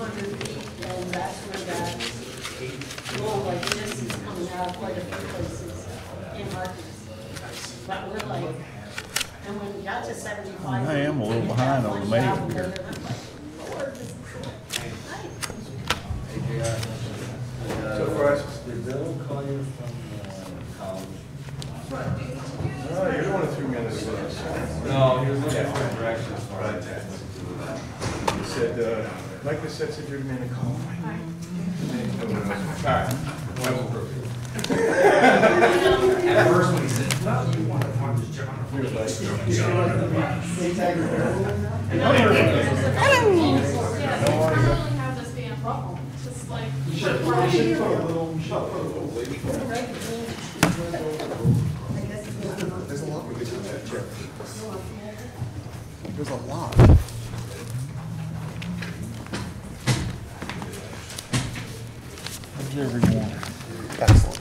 600 feet, and that's where that flow like this is coming out of quite a few places in Harkins. But we're like, and when we got to 75, I am a little behind on the mail here. Lord, this is So for us, did Bill call you from college? No, you're the one who threw me under the bus. No, he was looking for directions. He said, Micah said you're the man to call. All right. At first when he said, well, you want to talk to John. We were like, Just like you should put a little lady. There's a lot we could do with that, Jeff. There's a lot. How's everyone? Excellent.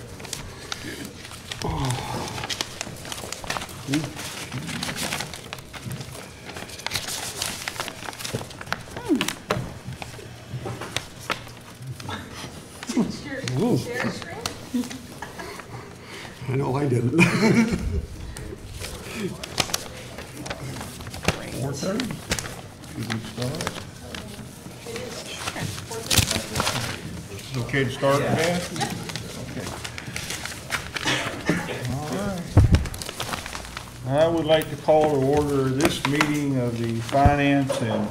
I know I didn't. 4:30? Should we start? Is it okay to start, Beth? Okay. All right. I would like to call to order this meeting of the Finance and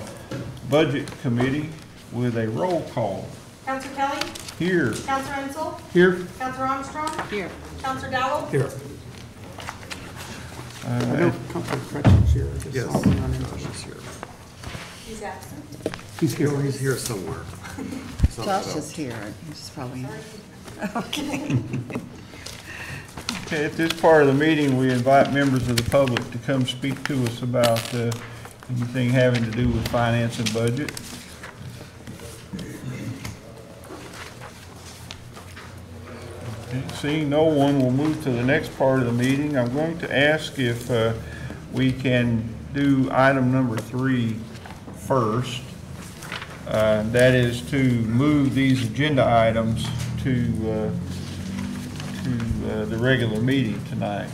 Budget Committee with a roll call. Counselor Kelly? Here. Counselor Ensel? Here. Counselor Armstrong? Here. Counselor Dowell? Here. I know Councilor Cretchen's here. I just saw him on He's here. He's absent. He's here. He's here somewhere. Josh is here. He's probably. Okay. Okay, at this part of the meeting, we invite members of the public to come speak to us about anything having to do with finance and budget. Okay, seeing no one, we'll move to the next part of the meeting. I'm going to ask if we can do item number 3 first. That is to move these agenda items to the regular meeting tonight.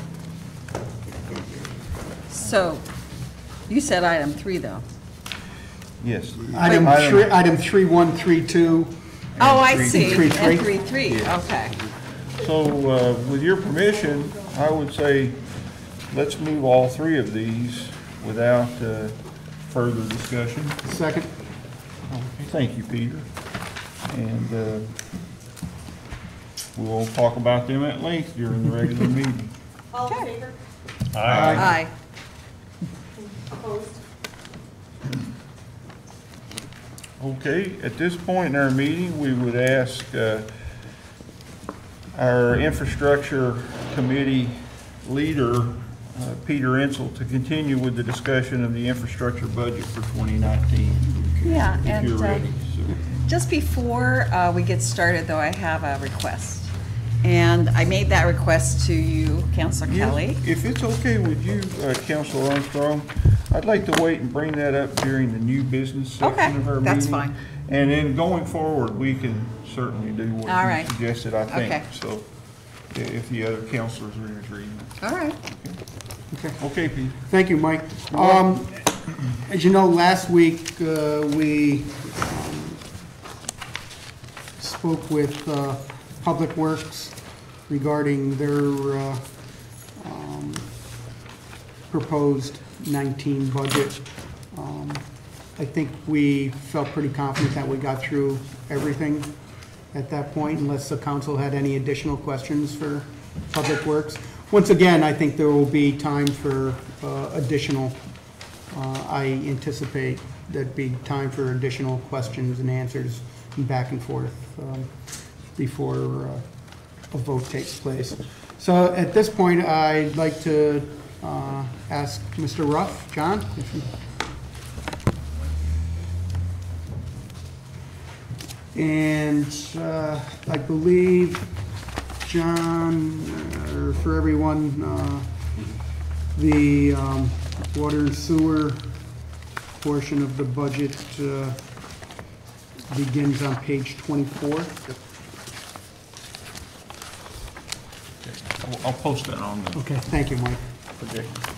So, you said item 3, though. Yes. Item 3132. Oh, I see. 3-3. And 3-3, Yes. okay. So, with your permission, I would say let's move all 3 of these without further discussion. Second. Okay, thank you, Peter. And we'll talk about them at length during the regular meeting. All in favor? Aye. Opposed? Okay, at this point in our meeting, we would ask our infrastructure committee leader, Peter Ensel, to continue with the discussion of the infrastructure budget for 2019. Yeah, If and you're ready. just before we get started, though, I have a request. And I made that request to you, Councilor Kelly. If it's okay with you, Councilor Armstrong, I'd like to wait and bring that up during the new business section of our meeting. That's fine. And then going forward, we can certainly do what All you right. suggested, I think. Okay. So if the other councilors are in agreement. All right. Okay, Pete. Thank you, Mike. As you know, last week we spoke with Public Works regarding their proposed 19 budget. I think we felt pretty confident that we got through everything at that point, unless the council had any additional questions for Public Works. Once again, I think there will be time for additional, I anticipate there'd be time for additional questions and answers and back and forth before a vote takes place. So at this point, I'd like to ask Mr. Ruff, John, if you... And I believe, John, or for everyone, the water and sewer portion of the budget begins on page 24. I'll post that on the Okay, thank you, Mike. projector.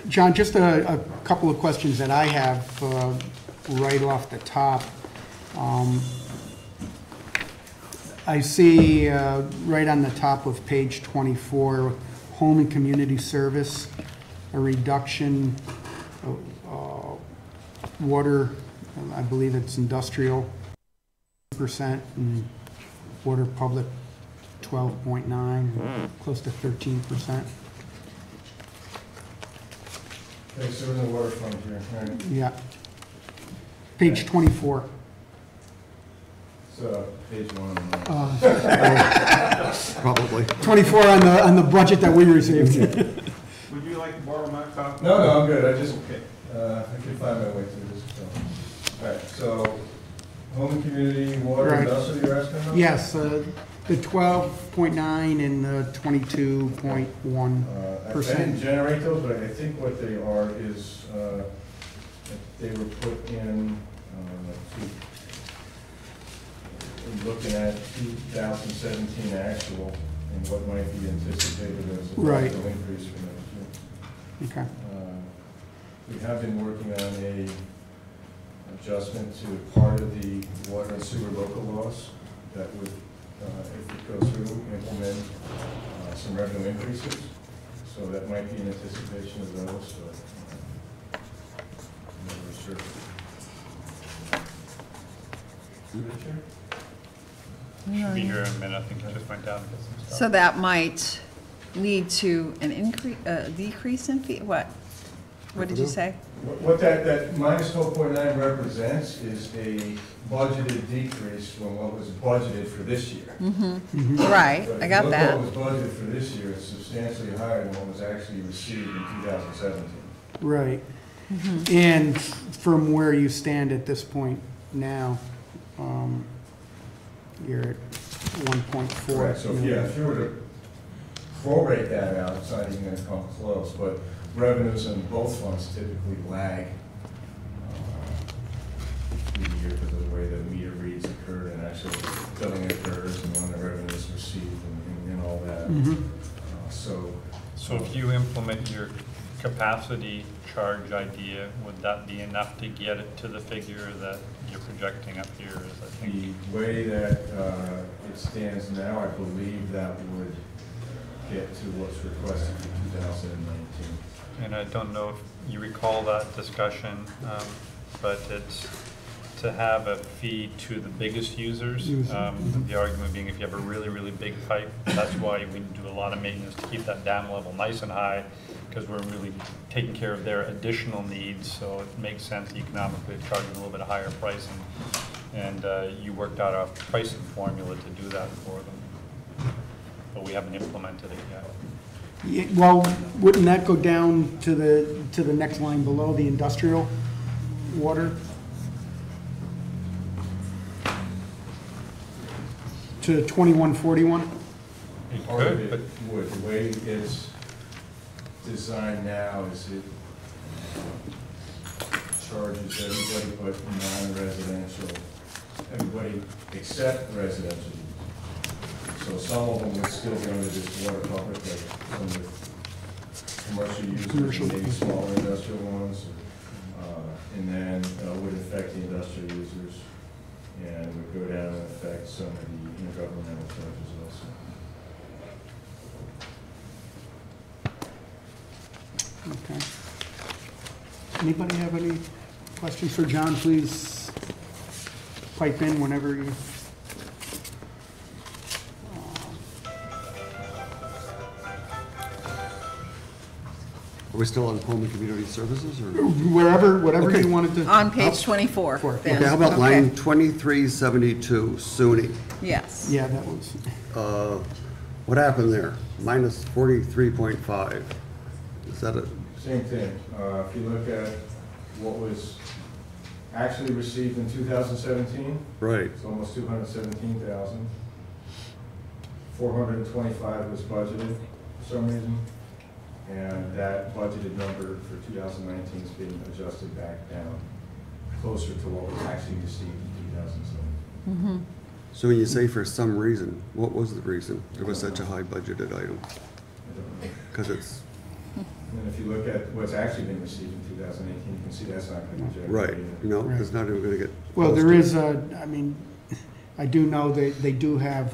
John, just a couple of questions that I have right off the top. I see right on the top of page 24, home and community service, a reduction of water, I believe it's industrial, percent, and water public 12.9, close to 13%. Okay, so we're in the waterfront here, right? Yeah. Page 24. So, page one. Probably. 24 on the budget that we received. Would you like to borrow my copy? No, I'm good, I just, I can find my way through this, so. All right, so, home and community, water, Right. industrial, you're asking about? Yes, the 12.9 and the 22.1%. I didn't generate those, but I think what they are is, they were put in, looking at 2017 actual and what might be anticipated as a Right. possible increase for next year. Okay. We have been working on a adjustment to part of the water and sewer local laws that would, if it goes through, implement some revenue increases. So that might be in anticipation of those, but I'm not really sure. Richard? Should be here in a minute, I think I just went down and get some stuff. So that might lead to an increase, decrease in fee, what? What did you say? What that minus 12.9 represents is a budgeted decrease from what was budgeted for this year. Right, But if I you got look that. what was budgeted for this year, it's substantially higher than what was actually received in 2017. Right. And from where you stand at this point now, you're at 1.4. Correct, so if you were to prorate that out, it's not even gonna come close, but revenues in both funds typically lag through the year because of the way the meter reads occur and actually billing occurs and when the revenue is received and all that. So if you implement your capacity charge idea, would that be enough to get it to the figure that you're projecting up here? Is I think The way that it stands now, I believe that would get to what's requested for 2019. And I don't know if you recall that discussion, but it's to have a fee to the biggest users. The argument being if you have a really, really big pipe, that's why we do a lot of maintenance to keep that dam level nice and high, because we're really taking care of their additional needs, so it makes sense economically to charge them a little bit higher price, and you worked out a pricing formula to do that for them. But we haven't implemented it yet. Yeah, well, wouldn't that go down to the next line below, the industrial water? To 2141? It Part of could, it but would, the way it's designed now is it charges everybody but non-residential, everybody except residential. So some of them would still be under this water public, like some of the commercial users, maybe smaller industrial ones. And then it would affect the industrial users and would go down and affect some of the intergovernmental charges also. Okay. Anybody have any questions for John? Please pipe in whenever you. Are we still on home and community services, or? Whatever Okay. you wanted to. On page 24. then. Okay, how about Okay. line 2372, SUNY? Yes. Yeah, that was, What happened there? Minus 43.5. Is that a, Same thing. If you look at what was actually received in 2017, right, it's almost 217,000. 425 was budgeted for some reason, and that budgeted number for 2019 is being adjusted back down, closer to what was actually received in 2007. So when you say for some reason, what was the reason it was such a high budgeted item? Because it's, And if you look at what's actually been received in 2018, you can see that's not going to project. right, you know, it's not even gonna get. Well, close there to- is I mean, I do know they do have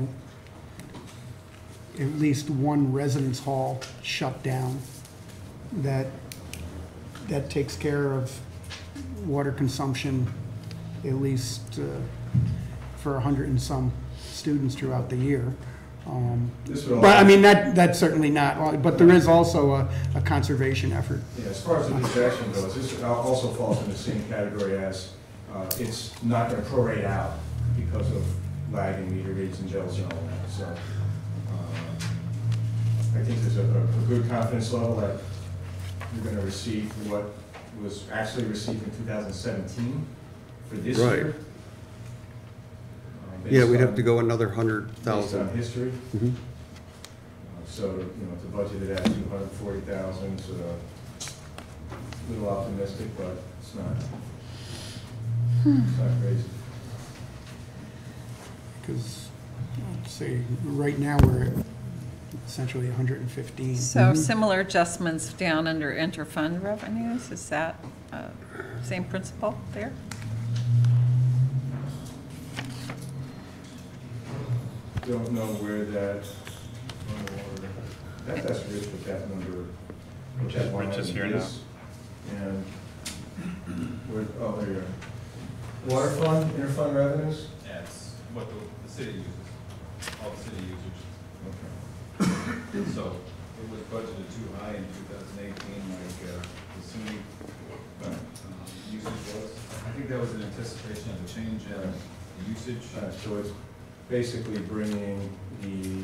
at least one residence hall shut down that takes care of water consumption, at least for 100 and some students throughout the year. This would But I also- mean, that's certainly not, but there is also a conservation effort. Yeah, as far as the projection goes, this also falls in the same category as, it's not going to prorate out because of lagging meter reads and bills and all that. So I think there's a good confidence level that you're going to receive what was actually received in 2017 for this Right. year. Yeah, we'd based have on- to go another Based on 100,000. history. Mhm. So, you know, to budget it at 240,000, so a little optimistic, but it's not crazy. Because, I'd say, right now, we're at essentially 115. So similar adjustments down under interfund revenues, is that same principle there? Don't know where that's Rich with that number. Which that line Rich is item here is. And, oh, there you go. Water fund, interfund revenues? Yeah, it's what the city uses, all the city users. Okay. So it was budgeted too high in 2018, like the city usage was. I think that was in anticipation of the change in usage. So it's basically bringing the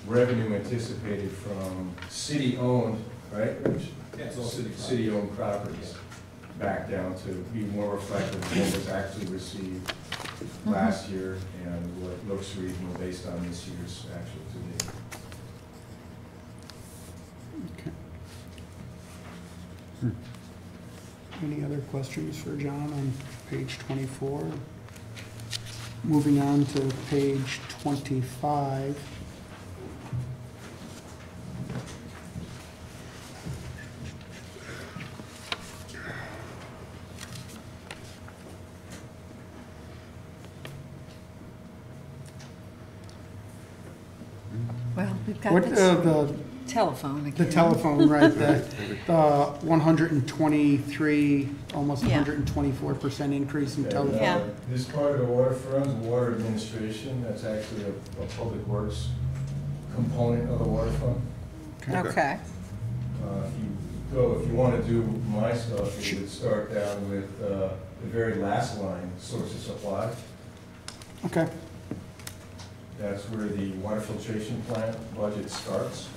revenue anticipated from city-owned, right, Rich? Yeah, it's all city. City-owned properties back down to be more reflective of what was actually received last year and what looks reasonable based on this year's actual to date. Okay. Any other questions for John on page 24? Moving on to page 25. Well, we've got What, this the telephone again. telephone, right, the 123, almost Yeah. 124% increase in And, telephone. Yeah. This part of the water funds, water administration, that's actually a public works component of the water fund. Okay, If you want to do my stuff, you would start down with the very last line, source of supply. Okay, That's where the water filtration plant budget starts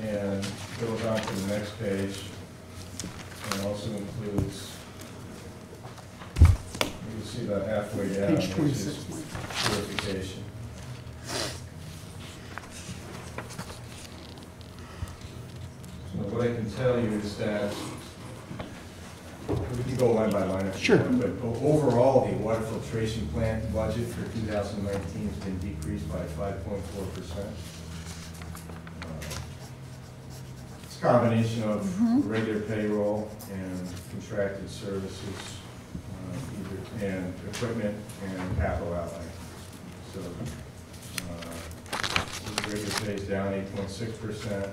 and goes on to the next page and also includes, you can see about halfway down, page which 26. is purification. So what I can tell you is that, we can go line by line if you Sure. want, but overall, the water filtration plant budget for 2019 has been decreased by 5.4%. It's a combination of regular payroll and contracted services, and equipment and capital outlay. So, regular pay is down 8.6%.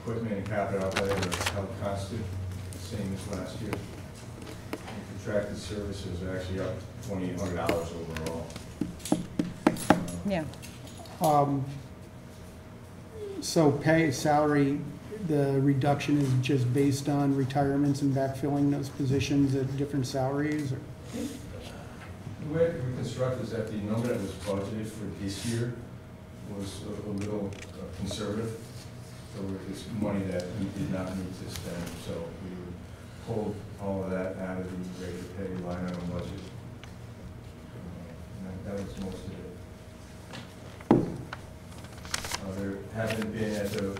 Equipment and capital outlay are held constant, same as last year. And contracted services are actually up $2,800 overall. yeah. So pay, salary, the reduction is just based on retirements and backfilling those positions at different salaries? Or? The way it reconstructed is that the number that was budgeted for this year was a little conservative. So it was money that we did not need to spend, so we would pull all of that out of the regular pay line item budget. And that was most of it. haven't been at the,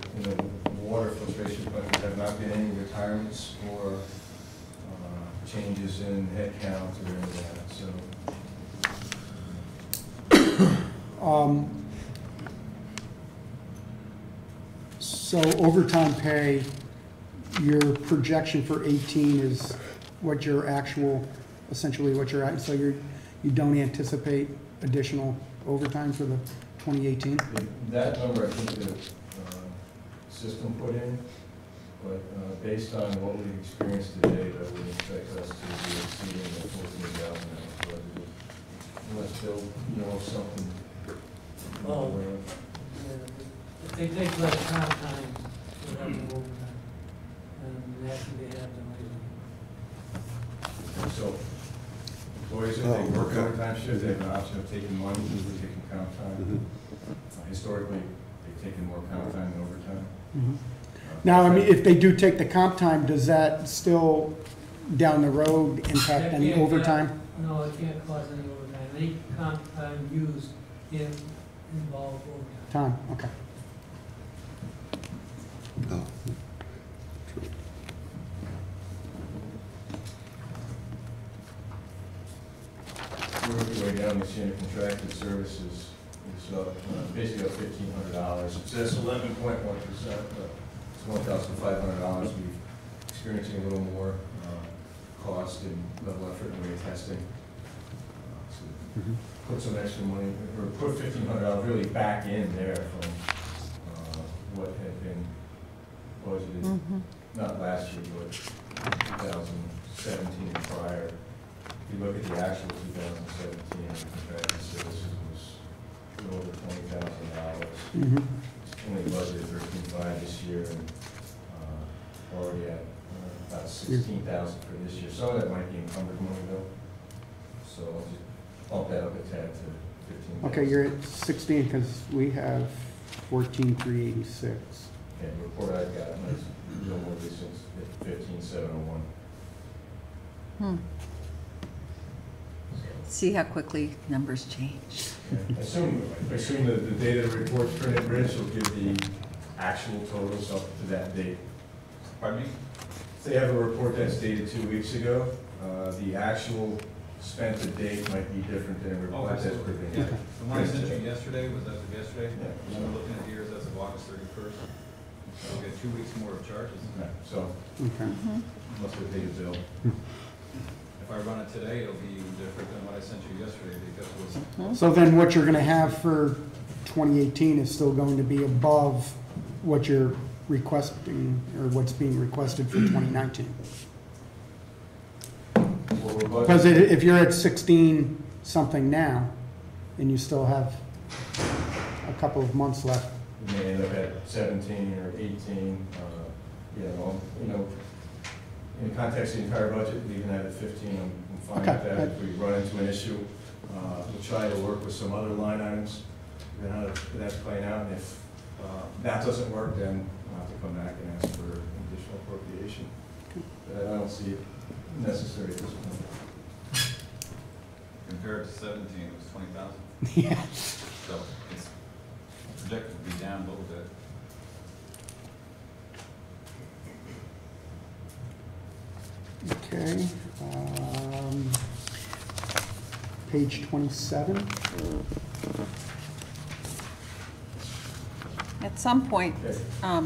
water filtration plant, there have not been any retirements or changes in headcount or any of that, so. So overtime pay, your projection for 18 is what your actual, essentially what you're at, so you don't anticipate additional overtime for the 2018? That number, I think the system put in, but based on what we've experienced today, that would expect us to be exceeding the 14,000 budget. Unless Bill, something. Well, if they take less comp time, we'll have more overtime, and that can be happening later. So employees, if they work overtime shift, they have an option of taking money, taking comp time. Historically, they've taken more comp time than overtime. Now, I mean, if they do take the comp time, does that still, down the road, impact any That can't overtime? No, it can't cause any overtime. Any comp time used involve overtime. Time, okay. Oh. Working way down the chain of contracted services, it's basically up $1,500. It says 11.1%, but it's $1,500. We've experiencing a little more cost and level effort in way of testing. So put some extra money, or put $1,500 really back in there from what had been budgeted, not last year, but 2017 and prior. If you look at the actual 2017, contracted services was a little over $20,000. Only budgeted $13,500 this year, and already at about $16,000 for this year. Some of that might be encumbered money though, so I'll just bump that up a tad to 15,000. Okay, you're at 16 because we have 14,386. Okay, the report I've got is no more recent, 15,701. See how quickly numbers change. I assume that the data reports printed, Rich, will give the actual totals up to that date. Pardon me? If they have a report that's dated 2 weeks ago, the actual spent to date might be different than a report that's absolutely. prepared. Yeah. The one I sent you yesterday, was as of yesterday? Yeah. So I'm looking at yours as of August 31st. So we'll get 2 weeks more of charges. Yeah, so, Okay. unless they pay the bill. If I run it today, it'll be different than what I sent you yesterday because it was. So then what you're gonna have for 2018 is still going to be above what you're requesting, or what's being requested for 2019? Because if you're at 16 something now, and you still have a couple of months left. We may end up at 17 or 18, in the context of the entire budget, leaving that at 15, I'm fine with Okay. that. If we run into an issue, we'll try to work with some other line items, then how that's playing out, and if that doesn't work, then we'll have to come back and ask for additional appropriation. But I don't see it necessary at this point. Compared to 17, it was 20,000. Yeah. So it's projected to be down a little bit. Okay. Page 27. At some point,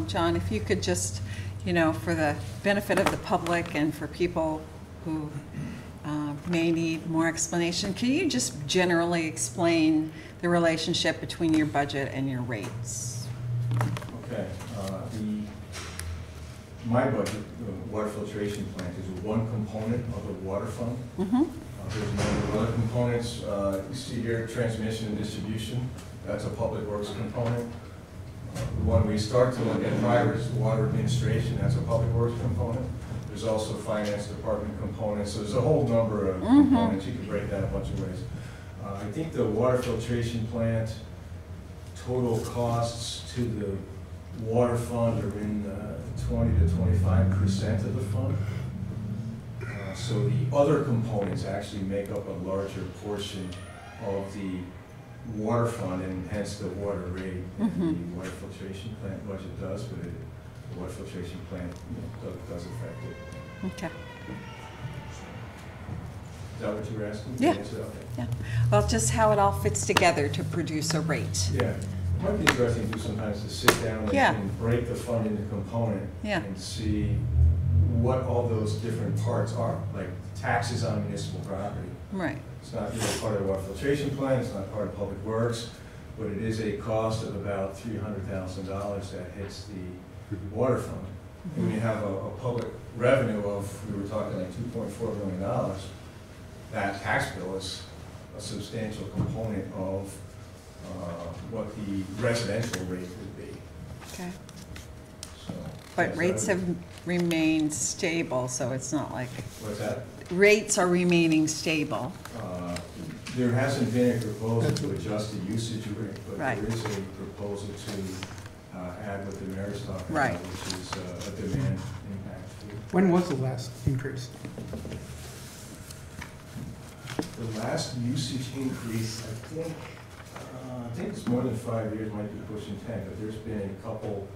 John, if you could just, for the benefit of the public and for people who may need more explanation, can you just generally explain the relationship between your budget and your rates? Okay, my budget, the water filtration plant, is one component of the water fund. There's a number of other components. You see here, transmission and distribution. That's a public works component. The one we start to look at prior is water administration. That's a public works component. There's also finance department components. So there's a whole number of components. You can break that a bunch of ways. I think the water filtration plant total costs to the water fund are in 20 to 25% of the fund. So the other components actually make up a larger portion of the water fund and hence the water rate. And the water filtration plant budget does, but the water filtration plant, does affect it. Okay. Is that what you were asking? Yeah. Okay. Yeah. Well, just how it all fits together to produce a rate. Yeah, it might be interesting to do sometimes to sit down and, Yeah. and break the fund into component Yeah. and see what all those different parts are, like taxes on municipal property. Right. It's not really part of the water filtration plant, it's not part of public works, but it is a cost of about $300,000 that hits the water fund. And when you have a public revenue of, we were talking like $2.4 million, that tax bill is a substantial component of what the residential rate would be. Okay. So, But yes, rates that have remained stable, so it's not like, What's that? rates are remaining stable. There hasn't been a proposal to adjust the usage rate, but Right. there is a proposal to add what the mayor's talking Right. about, which is a demand impact fee. When was the last increase? The last usage increase, I think it's more than 5 years, might be pushing 10, but there's been a couple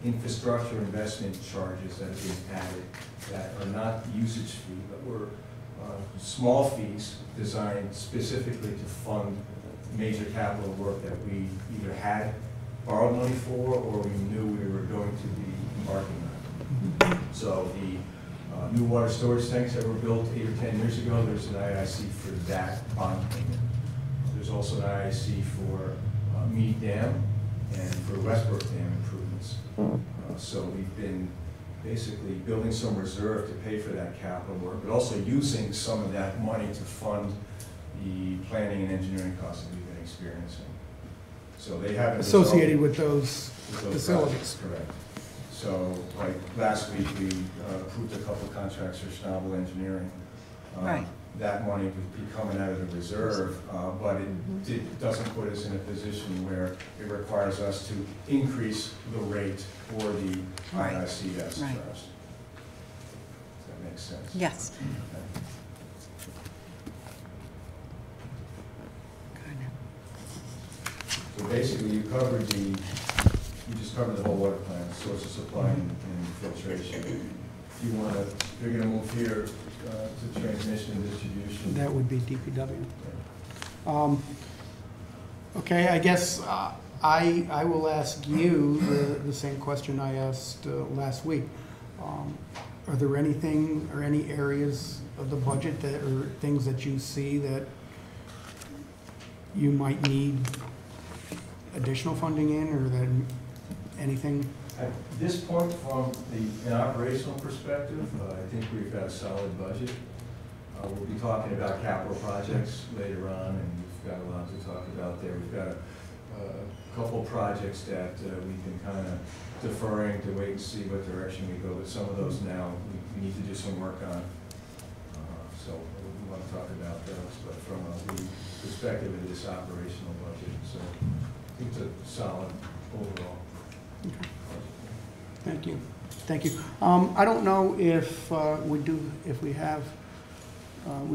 infrastructure investment charges that have been added that are not usage fee, but were small fees designed specifically to fund major capital work that we either had borrowed money for or we knew we were going to be embarking on. So the new water storage tanks that were built 8 or 10 years ago, there's an IIC for that bond payment. There's also an IIC for Mead Dam and for Westbrook Dam improvements. So we've been basically building some reserve to pay for that capital work, but also using some of that money to fund the planning and engineering costs that we've been experiencing. So they haven't Associated with those those facilities. projects, correct. So, like, last week, we approved a couple of contracts for Schnabel Engineering. Right. That money would be coming out of the reserve, but it doesn't put us in a position where it requires us to increase the rate for the Right. IICS trust. Right. Does that make sense? Yes. Okay. So basically, you just covered the whole water plant, source of supply and filtration. If you want to, you're going to move here to transmission and distribution. That would be DPW. Okay, I guess I will ask you the same question I asked last week. Are there anything or any areas of the budget that or things that you see that you might need additional funding in, or that anything? At this point, from an operational perspective, I think we've got a solid budget. We'll be talking about capital projects later on, and we've got a lot to talk about there. We've got a couple projects that we've been kind of deferring to wait and see what direction we go, but some of those now we need to do some work on. So we want to talk about those, but from the perspective of this operational budget, so I think it's a solid overall. Okay. Thank you. Thank you. I don't know if we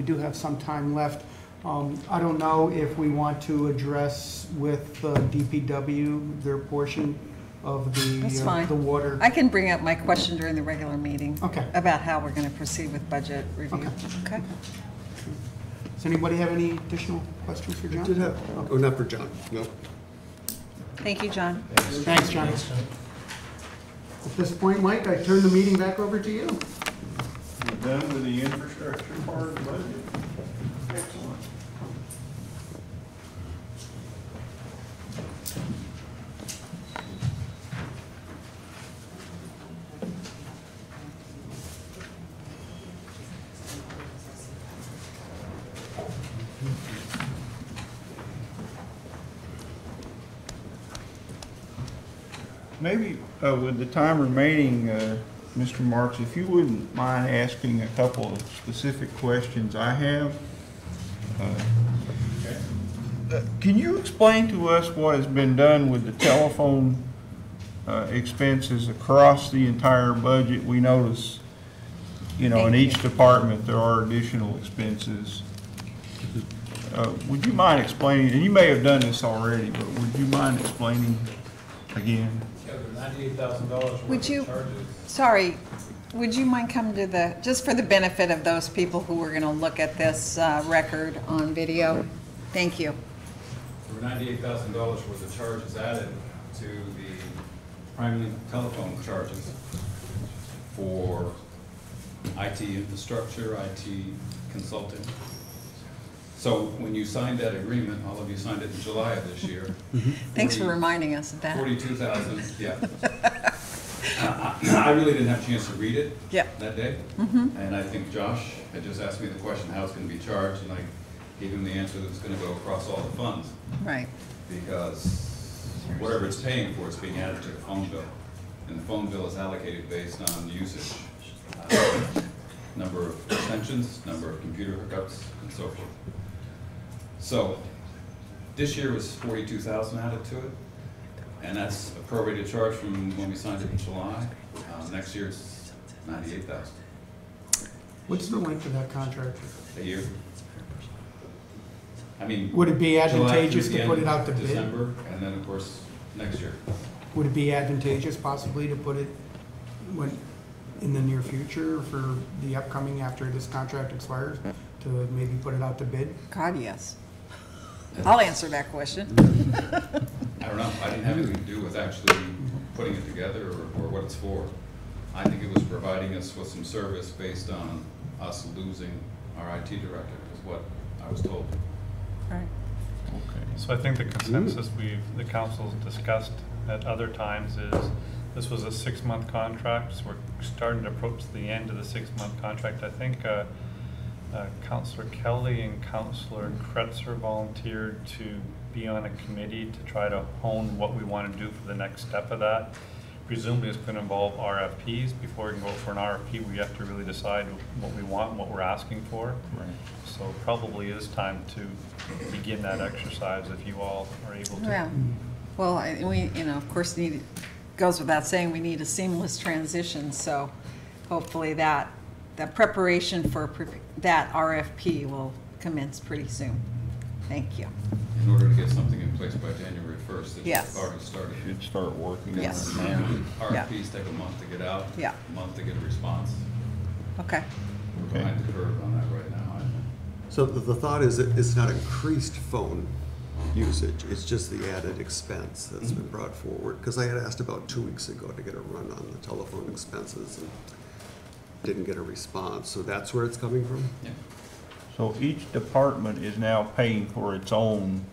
do have some time left. I don't know if we want to address with DPW their portion of That's fine. the water. I can bring up my question during the regular meeting. Okay. About how we're going to proceed with budget review. Okay. Does anybody have any additional questions for John? Did have, oh, not for John, no. Thank you, John. Thanks, John. At this point, Mike, I turn the meeting back over to you. We're done with the infrastructure part of the budget. Excellent. Maybe with the time remaining, Mr. Marks, if you wouldn't mind asking a couple of specific questions I have. Can you explain to us what has been done with the telephone expenses across the entire budget? We notice, in each department there are additional expenses. Would you mind explaining, and you may have done this already, but would you mind explaining again? Yeah, the $98,000 Would worth you, of charges. sorry, would you mind coming to the, just for the benefit of those people who are going to look at this record on video? Thank you. There were $98,000 worth of charges added to the prime telephone charges for IT infrastructure, IT consulting. So when you signed that agreement, all of you signed it in July of this year. Thanks for reminding us of that. 42,000, yeah. I really didn't have a chance to read it Yeah. that day. And I think Josh had just asked me the question, how it's going to be charged, and I gave him the answer that it's going to go across all the funds. Right. Because whatever it's paying for, it's being added to the phone bill. And the phone bill is allocated based on usage, number of extensions, number of computer hookups, and so forth. So this year was 42,000 added to it, and that's a prorated charge from when we signed it in July. Next year it's 98,000 What's the length of that contract? a year. I mean, Would it be July advantageous through the to put end it out to of bid? December, and then of course next year. Would it be advantageous possibly to put it when, in the near future for the upcoming after this contract expires, to maybe put it out to bid? God, yes. I'll answer that question. I don't know, I didn't have anything to do with actually putting it together or what it's for. I think it was providing us with some service based on us losing our IT director, is what I was told. Right. Okay. So I think the consensus the council's discussed at other times is this was a 6-month contract, so we're starting to approach the end of the 6-month contract. I think Councilor Kelly and Councilor Kretzer volunteered to be on a committee to try to hone what we want to do for the next step of that. Presumably it's going to involve RFPs. Before we can go for an RFP, we have to really decide what we want and what we're asking for. Right. So probably is time to begin that exercise if you all are able to. Yeah. Well, we, of course, goes without saying, we need a seamless transition, so hopefully that preparation for that RFP will commence pretty soon. Thank you. In order to get something in place by January 1st, it Yes. should already started. Should start working on it Yes. now. RFPs take a month to get out. Yeah. A month to get a response. Okay. We're behind the curve on that right now, I think. So the thought is that it's not increased phone usage, it's just the added expense that's been brought forward. Because I had asked about 2 weeks ago to get a run on the telephone expenses and didn't get a response, so that's where it's coming from? Yeah. So each department is now paying for its own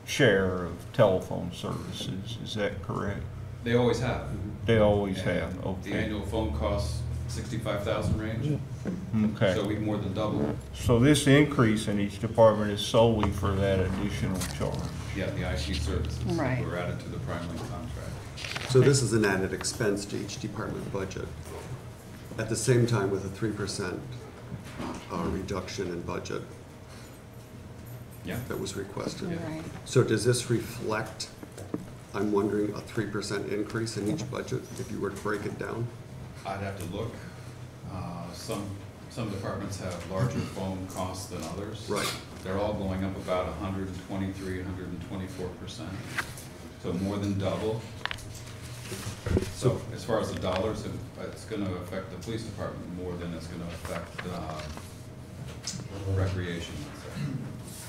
share of telephone services, is that correct? They always have. They always And have, The okay. annual phone costs $65,000 range, so Okay, we more than double. so this increase in each department is solely for that additional charge? Yeah, the IT services that Right. were added to the Prime Link contract. So this is an added expense to each department budget. At the same time with a 3% reduction in budget Yeah. that was requested. Right. So does this reflect, I'm wondering, a 3% increase in each budget if you were to break it down? I'd have to look. Some departments have larger phone costs than others. Right. They're all going up about 123, 124%. So more than double. So as far as the dollars, it's going to affect the police department more than it's going to affect recreation,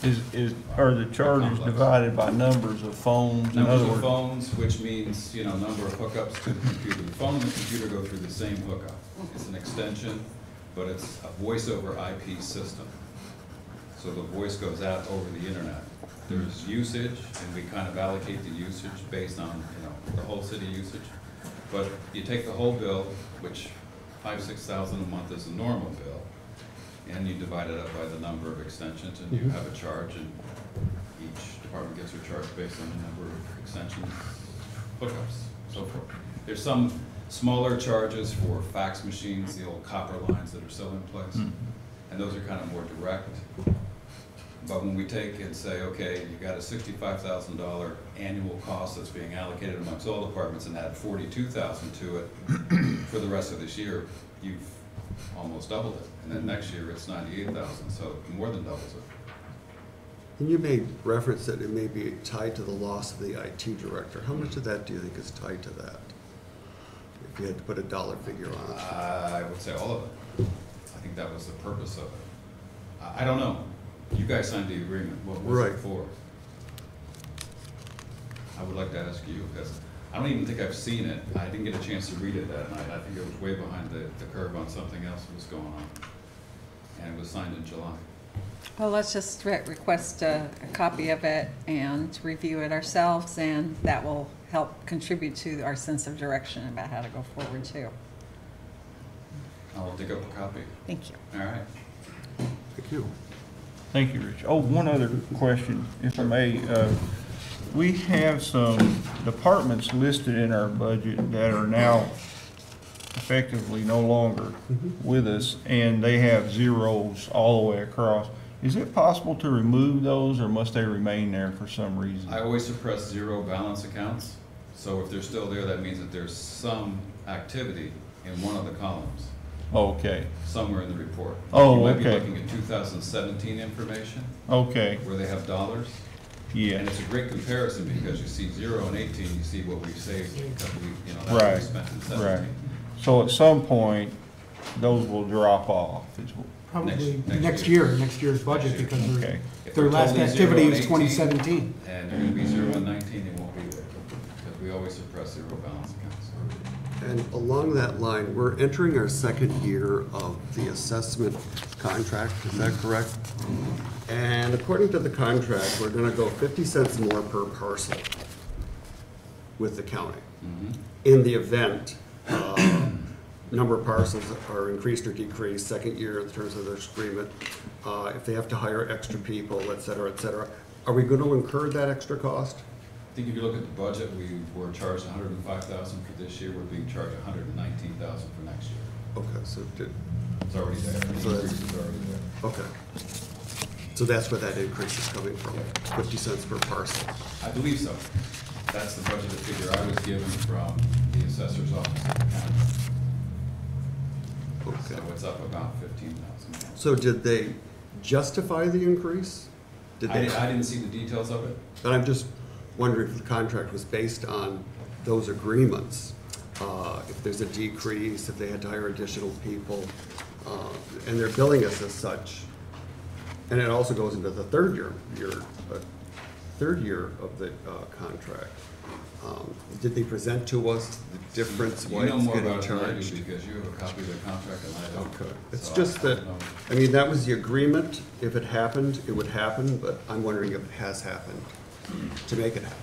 let's say. Are the charges Complex. divided by numbers of phones? In Numbers other of words, phones, which means, number of hookups to the computer. The phone and the computer go through the same hookup. It's an extension, but it's a voice over IP system. So the voice goes out over the internet. There's usage, and we kind of allocate the usage based on, the whole city usage. But you take the whole bill, which $5,000–6,000 a month is a normal bill, and you divide it up by the number of extensions, and you have a charge, and each department gets a charge based on the number of extensions, hookups, so forth. There's some smaller charges for fax machines, the old copper lines that are still in place, and those are kind of more direct. But when we take and say, okay, you got a $65,000 annual cost that's being allocated amongst all departments and add $42,000 to it for the rest of this year, you've almost doubled it. And then next year it's $98,000, so more than doubles it. And you made reference that it may be tied to the loss of the IT director. How much of that do you think is tied to that? If you had to put a dollar figure on it. I would say all of it. I think that was the purpose of it. I don't know. You guys signed the agreement. What was Right. it for? I would like to ask you, because I don't even think I've seen it. I didn't get a chance to read it that night. I think it was way behind the curve on something else that was going on. And it was signed in July. Well, let's just request a copy of it and review it ourselves, and that will help contribute to our sense of direction about how to go forward too. I'll dig up a copy. Thank you. All right. Thank you. Thank you, Rich. Oh, one other question, if I may. We have some departments listed in our budget that are now effectively no longer with us, and they have zeros all the way across. Is it possible to remove those, or must they remain there for some reason? I always suppress zero balance accounts. So if they're still there, that means that there's some activity in one of the columns, Okay, somewhere in the report. Oh, You might be okay. looking at 2017 information, okay, where they have dollars. yeah, And it's a great comparison because you see 0 and 18, you see what we've saved, because we, that's what we right, spent in right. 17. So at some point, those will drop off, Probably Next next year's budget, Next year. because okay, If their they're last totally 0 activity and is 18, 2017. And they're gonna be 0 and 19, they won't be there, because we always suppress zero balance accounts. And along that line, we're entering our second year of the assessment contract, is that correct? And according to the contract, we're gonna go 50 cents more per parcel with the county. In the event, number of parcels are increased or decreased, second year in terms of their agreement, if they have to hire extra people, et cetera, et cetera. Are we gonna incur that extra cost? I think if you look at the budget, we were charged $105,000 for this year, we're being charged $119,000 for next year. Okay, so It's already there, the So that's- increase is already there. okay. So that's where that increase is coming from, 50 cents per parcel. I believe so. That's the budgeted figure I was given from the assessor's office at the county. Okay. So it's up about 15,000. So did they justify the increase? Did I they? didn't see the details of it. But I'm just wondering if the contract was based on those agreements. If there's a decrease, if they had to hire additional people, and they're billing us as such. And it also goes into the third year of the contract. Did they present to us the difference, You why know it's more getting about it than I do charged? because you have a copy of the contract and I don't. Okay, it's So just I that, don't know. I mean, that was the agreement. If it happened, it would happen, but I'm wondering if it has happened to make it happen.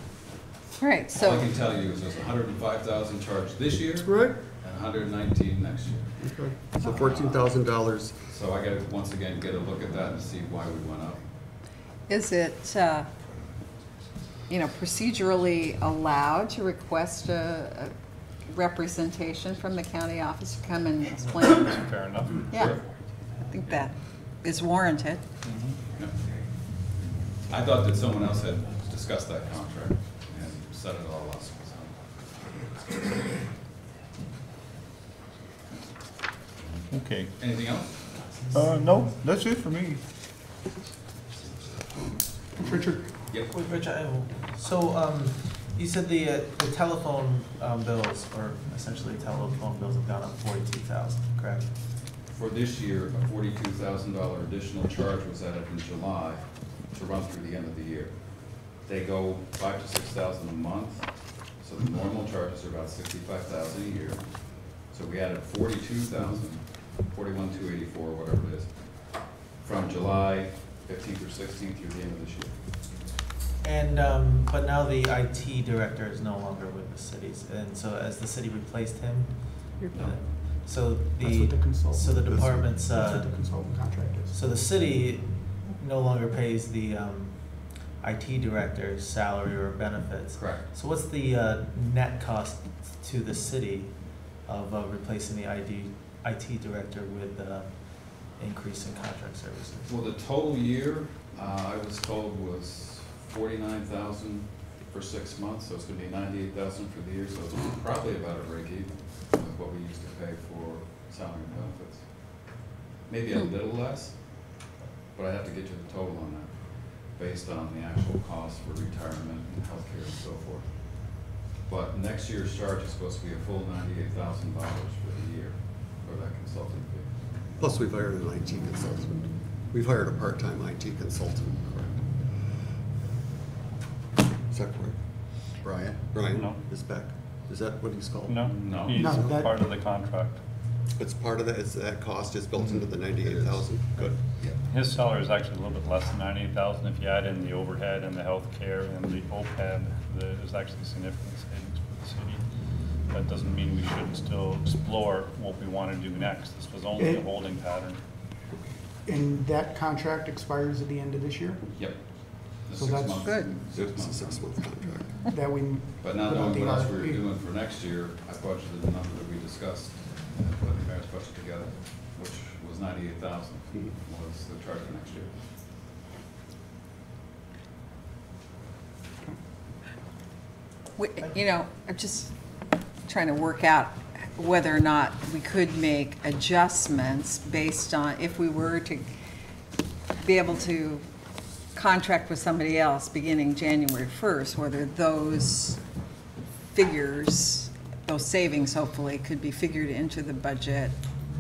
All right, All I so, can tell you is there's 105,000 charged this year Right? and 119 next year. Okay, so $14,000. So I gotta, once again, get a look at that and see why we went up. is it, procedurally allowed to request a representation from the county office to come and explain? Fair enough. Yeah, I think that is warranted. Yeah. I thought that someone else had discussed that contract and set it all up. So. okay. Anything else? No, that's it for me. Richard? Yep. Wait, Rich, you said the telephone bills, or essentially telephone bills have gone up 42,000, correct? For this year, a $42,000 additional charge was added in July to run through the end of the year. They go $5,000 to $6,000 a month, so the normal charges are about $65,000 a year. So we added 42,000, 41,284, whatever it is, from July 15th or 16th through the end of this year. And, but now the IT director is no longer with the cities, and so as the city replaced him, so That's what the consultant. so the department's, That's what the consultant contract is. so the city no longer pays the IT director's salary or benefits. Correct. So what's the net cost to the city of replacing the IT director with the increase in contract services? Well, the total year, I was told was 49,000 for 6 months, so it's gonna be 98,000 for the year, so it's probably about a break even with what we used to pay for salary and benefits. Maybe a little less, but I have to get you the total on that. based on the actual cost for retirement and healthcare and so forth. But next year's charge is supposed to be a full $98,000 for the year for that consulting fee. Plus, we've hired an IT consultant. We've hired a part-time IT consultant, correct? Is that correct? Brian? Brian No. is back. Is that what he's called? No, No. he's No, that- part of the contract. It's part of that, is that cost is built into the 98,000? Good. His salary is actually a little bit less than 98,000. If you add in the overhead and the healthcare and the OPEB, there's actually significant savings for the city. That doesn't mean we shouldn't still explore what we want to do next. This was only a holding pattern. And that contract expires at the end of this year? Yep. The So 6 that's months. good. 6 It's a months. 6-month contract. That we. But now put out knowing the what else we were RFP. doing for next year, I budgeted the number that we discussed and put the mayor's budget together, which was 98,000 was the charge for next year. You know, I'm just trying to work out whether or not we could make adjustments based on, if we were to be able to contract with somebody else beginning January 1st, whether those figures, those savings hopefully, could be figured into the budget.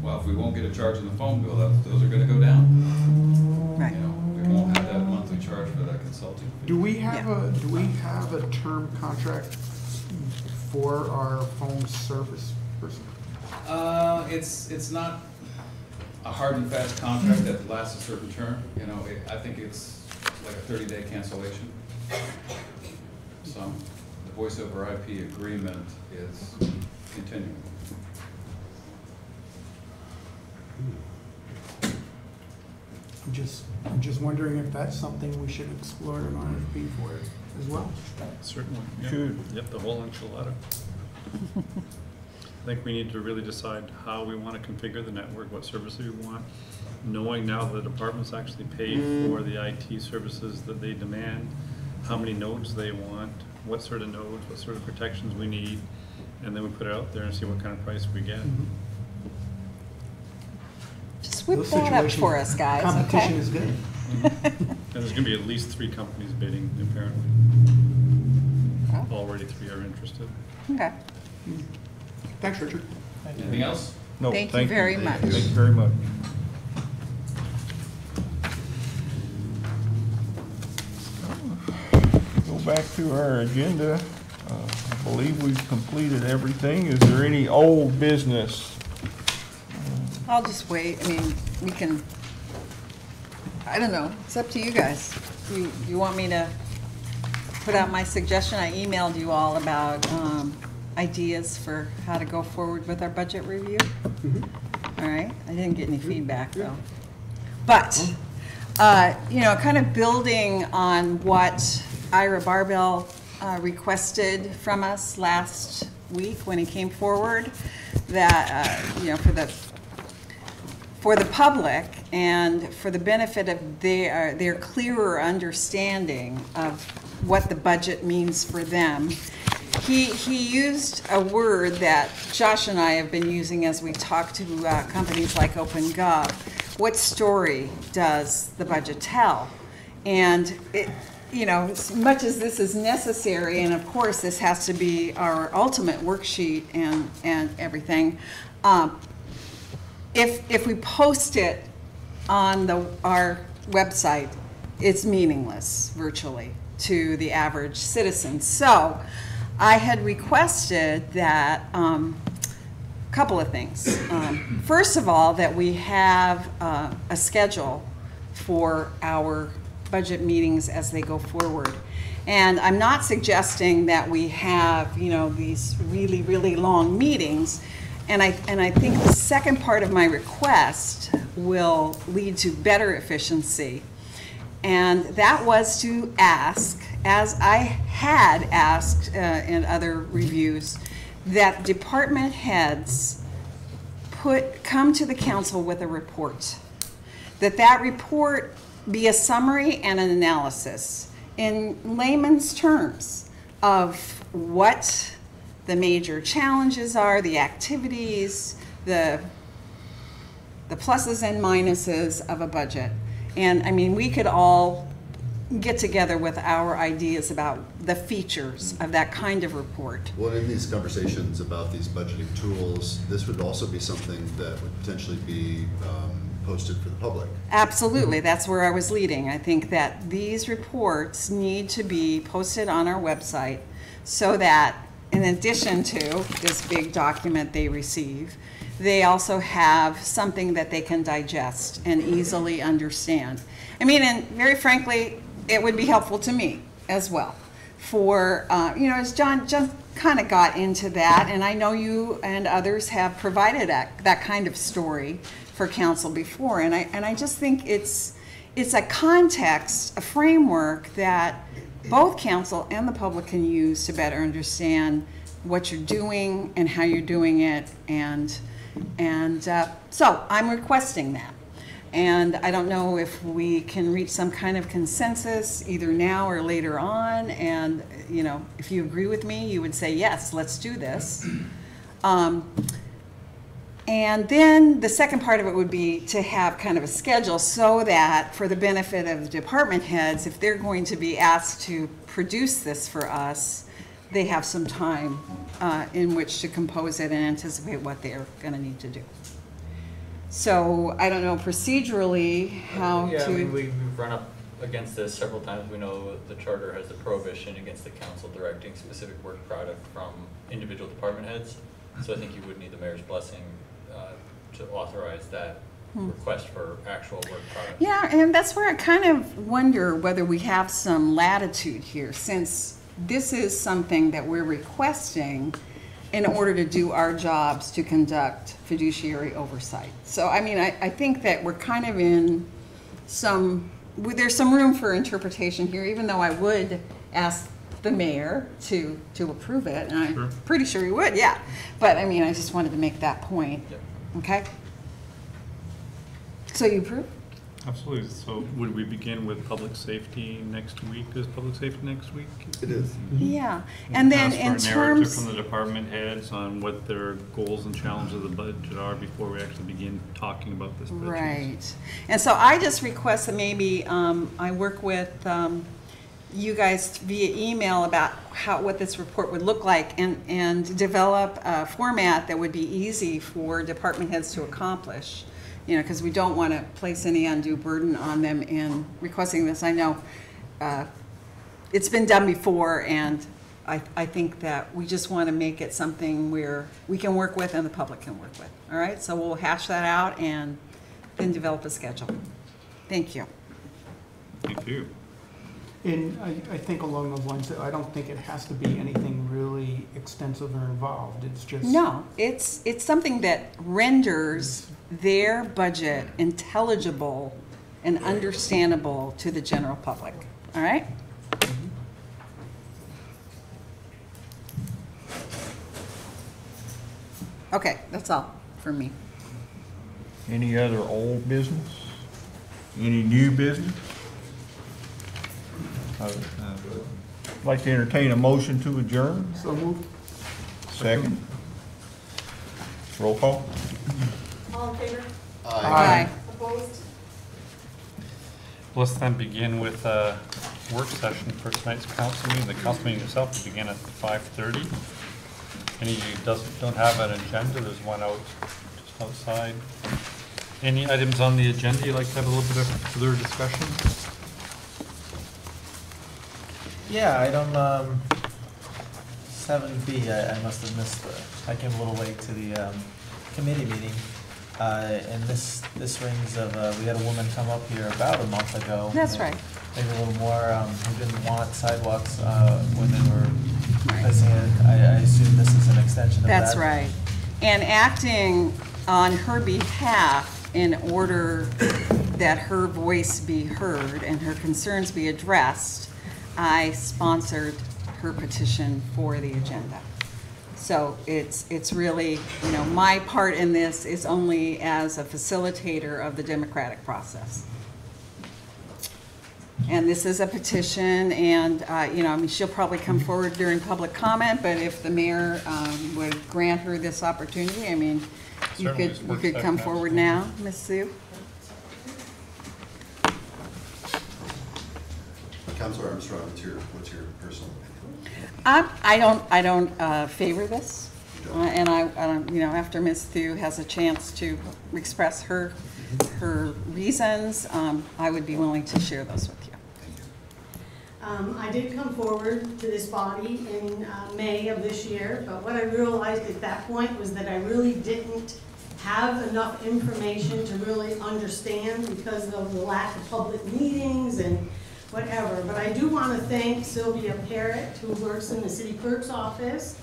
Well, if we won't get a charge on the phone bill, those are gonna go down. Right. You know, we won't have that monthly charge for that consulting fee. Do we have a term contract for our phone service person? It's not a hard and fast contract that lasts a certain term, you know, I think it's like a 30-day cancellation. So, the voice over IP agreement is continuing. I'm just wondering if that's something we should explore an RFP for it as well. Certainly. Should. Yep, the whole enchilada. I think we need to really decide how we want to configure the network, what services we want, knowing now that the departments actually pay for the IT services that they demand, how many nodes they want, what sort of nodes, what sort of protections we need, and then we put it out there and see what kind of price we get. Just whip Those that up situations, for us, guys, Competition okay? is good. And there's going to be at least 3 companies bidding, apparently. Oh, Already 3 are interested. okay. Thanks, Richard. Anything else? No, Thank you very much. Thank you very much. Go back to our agenda. I believe we've completed everything. Is there any old business? I'll just wait. I mean, we can, I don't know. It's up to you guys. You want me to put out my suggestion? I emailed you all about ideas for how to go forward with our budget review. All right. I didn't get any feedback, though. But, you know, kind of building on what Ira Barbell requested from us last week when he came forward, that, you know, for the public and for the benefit of their clearer understanding of what the budget means for them, he used a word that Josh and I have been using as we talk to companies like OpenGov. What story does the budget tell? And it, you know, as much as this is necessary, and of course this has to be our ultimate worksheet and everything, if we post it on our website, it's meaningless virtually to the average citizen. So I had requested that a couple of things. First of all, that we have a schedule for our budget meetings as they go forward. And I'm not suggesting that we have, you know, these really, really long meetings. And I think the second part of my request will lead to better efficiency. And that was to ask, as I had asked in other reviews, that department heads come to the council with a report. That report be a summary and an analysis in layman's terms of what the major challenges are, the activities, the pluses and minuses of a budget. And I mean, we could all get together with our ideas about the features of that kind of report. Well, in these conversations about these budgeting tools, this would also be something that would potentially be posted for the public. Absolutely, that's where I was leading. I think that these reports need to be posted on our website so that in addition to this big document they receive, they also have something that they can digest and easily understand. I mean, and very frankly, it would be helpful to me as well. For, as John just kind of got into that, and I know you and others have provided that kind of story for council before, and I just think it's a context, a framework that both council and the public can use to better understand what you're doing and how you're doing it, and so I'm requesting that. And I don't know if we can reach some kind of consensus either now or later on, and if you agree with me, you would say, yes, let's do this. And then the second part of it would be to have kind of a schedule so that for the benefit of the department heads, if they're going to be asked to produce this for us, they have some time in which to compose it and anticipate what they're going to need to do. So I don't know procedurally how to... Yeah, I mean, we've run up against this several times. We know the charter has a prohibition against the council directing specific work product from individual department heads. So I think you would need the mayor's blessing to authorize that request for actual work product. Yeah, and that's where I kind of wonder whether we have some latitude here, since this is something that we're requesting in order to do our jobs to conduct fiduciary oversight. So, I mean, I think that we're kind of in there's some room for interpretation here, even though I would ask the mayor to approve it, and I'm pretty sure he would, yeah. But, I mean, I just wanted to make that point. Yep. Okay? So you approve? Absolutely. So would we begin with public safety next week? Is public safety next week? It is. Yeah. And then ask in for a narrative terms... from the department heads on what their goals and challenges of the budget are before we actually begin talking about this budget. Right. And so I just request that maybe I work with you guys via email about what this report would look like, and develop a format that would be easy for department heads to accomplish. Because we don't want to place any undue burden on them in requesting this. I know it's been done before, and I think that we just want to make it something where we can work with and the public can work with. All right, so we'll hash that out and then develop a schedule. Thank you. Thank you. And I think along those lines, I don't think it has to be anything really extensive or involved. It's just... No, it's something that renders their budget intelligible and understandable to the general public. All right? Okay, that's all for me. Any other old business? Any new business? I'd like to entertain a motion to adjourn. So moved. Second. Roll call. All in favor? Aye. Opposed? Let's then begin with a work session for tonight's council meeting. The council meeting itself will begin at 5:30. Any of you don't have an agenda, there's one out just outside. Any items on the agenda you'd like to have a little bit of further discussion? Yeah, item 7B, I must have missed I came a little late to the committee meeting. And this rings of, we had a woman come up here about a month ago. That's right. Maybe a little more, who didn't want sidewalks when they were placing it. I assume this is an extension of that. That's right. And acting on her behalf in order that her voice be heard and her concerns be addressed, I sponsored her petition for the agenda. So it's really, my part in this is only as a facilitator of the democratic process. And this is a petition, and, I mean, she'll probably come forward during public comment, but if the mayor would grant her this opportunity, I mean, you could come forward now, Ms. Sue. Councilor Armstrong, what's your personal opinion? I don't favor this. And I you know, after Ms. Thu has a chance to express her reasons, I would be willing to share those with you. I did come forward to this body in May of this year, but what I realized at that point was that I really didn't have enough information to really understand because of the lack of public meetings and whatever. But I do want to thank Sylvia Parrott, who works in the city clerk's office,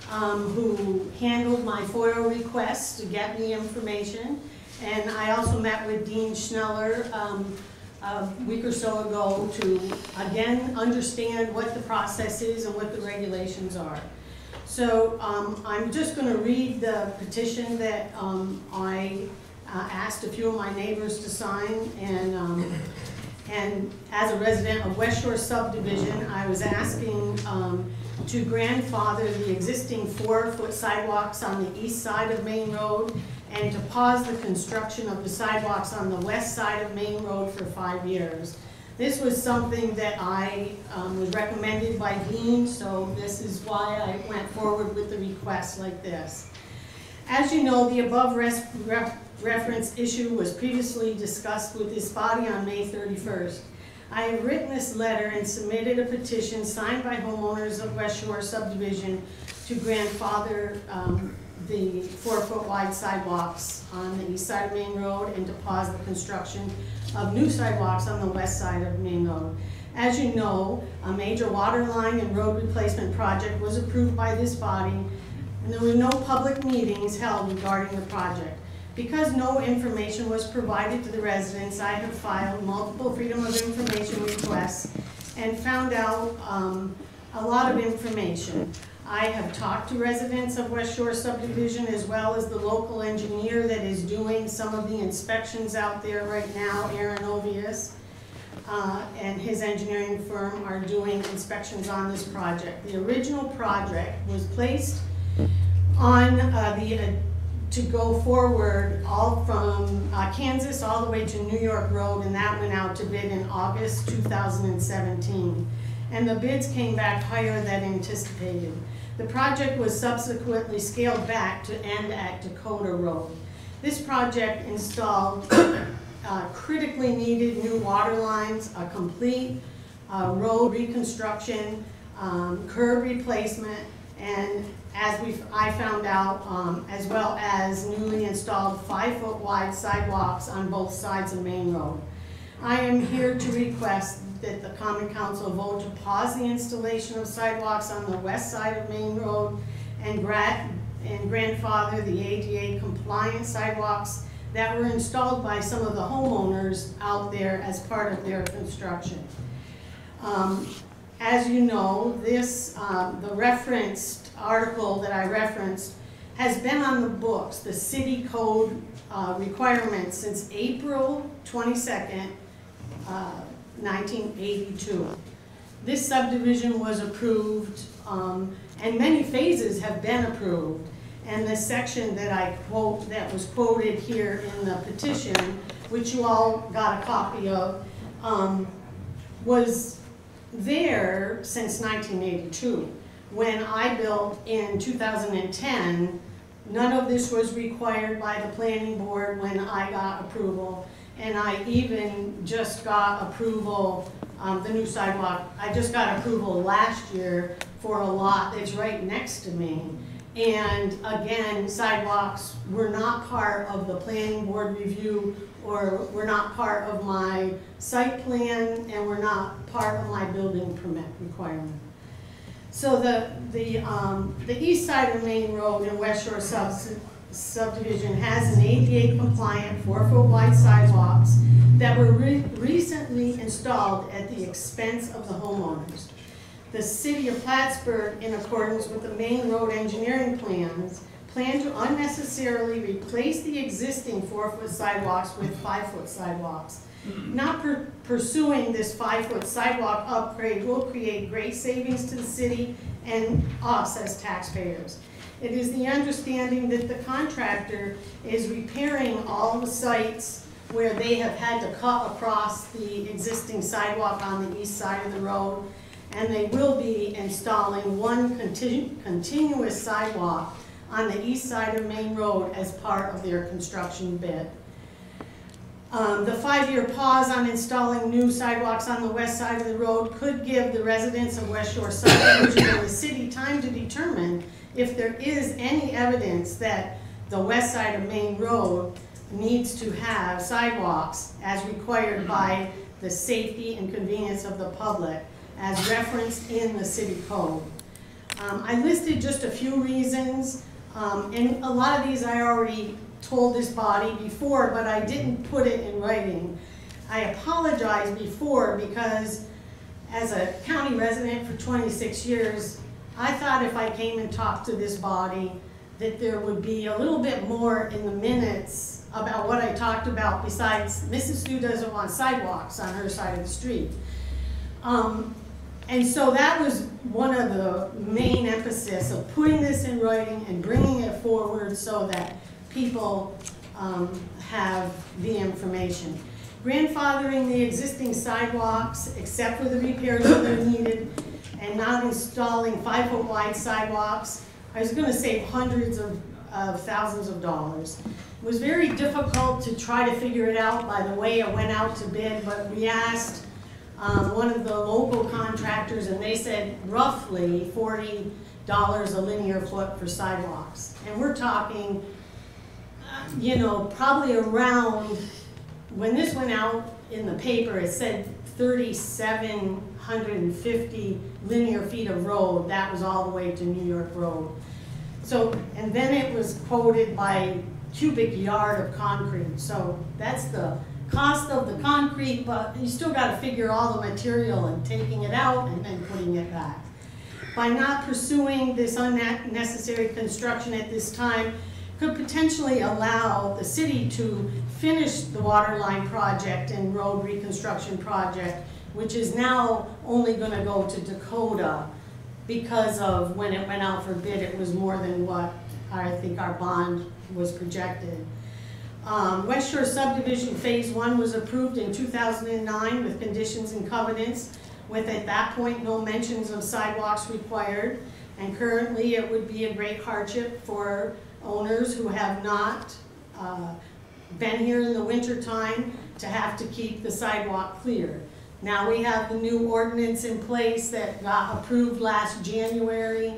who handled my FOIA requests to get me information. And I also met with Dean Schneller a week or so ago to, again, understand what the process is and what the regulations are. So I'm just going to read the petition that I asked a few of my neighbors to sign, and as a resident of West Shore subdivision, I was asking to grandfather the existing 4-foot sidewalks on the east side of Main Road and to pause the construction of the sidewalks on the west side of Main Road for 5 years. This was something that I was recommended by Dean, so this is why I went forward with the request like this. As you know, the above reference issue was previously discussed with this body on May 31st. I have written this letter and submitted a petition signed by homeowners of West Shore subdivision to grandfather the 4-foot wide sidewalks on the east side of Main Road and to pause the construction of new sidewalks on the west side of Main Road. As you know, a major water line and road replacement project was approved by this body, and there were no public meetings held regarding the project. Because no information was provided to the residents, I have filed multiple Freedom of Information requests and found out a lot of information. I have talked to residents of West Shore subdivision as well as the local engineer that is doing some of the inspections out there right now, Aaron Ovius, and his engineering firm are doing inspections on this project. The original project was placed on to go forward all from Kansas all the way to New York Road, and that went out to bid in August 2017. And the bids came back higher than anticipated. The project was subsequently scaled back to end at Dakota Road. This project installed critically needed new water lines, a complete road reconstruction, curb replacement, and as I found out, as well as newly installed 5-foot wide sidewalks on both sides of Main Road. I am here to request that the Common Council vote to pause the installation of sidewalks on the west side of Main Road and grandfather the ADA compliant sidewalks that were installed by some of the homeowners out there as part of their construction. As you know, this, the referenced article that I referenced has been on the books, the city code requirements, since April 22nd, 1982. This subdivision was approved, and many phases have been approved. And the section that I quote, that was quoted here in the petition, which you all got a copy of, was there since 1982. When I built in 2010, none of this was required by the planning board when I got approval. And I even just got approval, the new sidewalk, I just got approval last year for a lot that's right next to me. And again, sidewalks were not part of the planning board review, or were not part of my site plan, and were not part of my building permit requirement. So the east side of Main Road in West Shore subdivision has an ADA compliant 4-foot wide sidewalks that were recently installed at the expense of the homeowners. The city of Plattsburgh, in accordance with the Main Road engineering plans, plan to unnecessarily replace the existing 4-foot sidewalks with 5-foot sidewalks. Not pursuing this 5-foot sidewalk upgrade will create great savings to the city and us as taxpayers. It is the understanding that the contractor is repairing all the sites where they have had to cut across the existing sidewalk on the east side of the road, and they will be installing one continuous sidewalk on the east side of Main Road as part of their construction bid. The 5-year pause on installing new sidewalks on the west side of the road could give the residents of West Shore subdivision and the city time to determine if there is any evidence that the west side of Main Road needs to have sidewalks as required by the safety and convenience of the public as referenced in the city code. I listed just a few reasons, and a lot of these I already told this body before, but I didn't put it in writing. I apologize before because as a county resident for 26 years, I thought if I came and talked to this body that there would be a little bit more in the minutes about what I talked about besides Mrs. Stu doesn't want sidewalks on her side of the street. And so that was one of the main emphasis of putting this in writing and bringing it forward so that people have the information. Grandfathering the existing sidewalks except for the repairs that are needed and not installing 5-foot wide sidewalks, I was going to save hundreds of thousands of dollars. It was very difficult to try to figure it out by the way it went out to bid, but we asked one of the local contractors and they said roughly $40 a linear foot for sidewalks. And we're talking, you know, probably around, when this went out in the paper, it said 3,750 linear feet of road. That was all the way to New York Road. So, and then it was quoted by cubic yard of concrete. So that's the cost of the concrete, but you still got to figure all the material and taking it out and then putting it back. By not pursuing this unnecessary construction at this time, could potentially allow the city to finish the water line project and road reconstruction project, which is now only going to go to Dakota because of when it went out for bid, it was more than what I think our bond was projected. West Shore Subdivision Phase 1 was approved in 2009 with conditions and covenants, with at that point no mentions of sidewalks required, and currently it would be a great hardship for owners who have not been here in the winter time to have to keep the sidewalk clear. Now we have the new ordinance in place that got approved last January,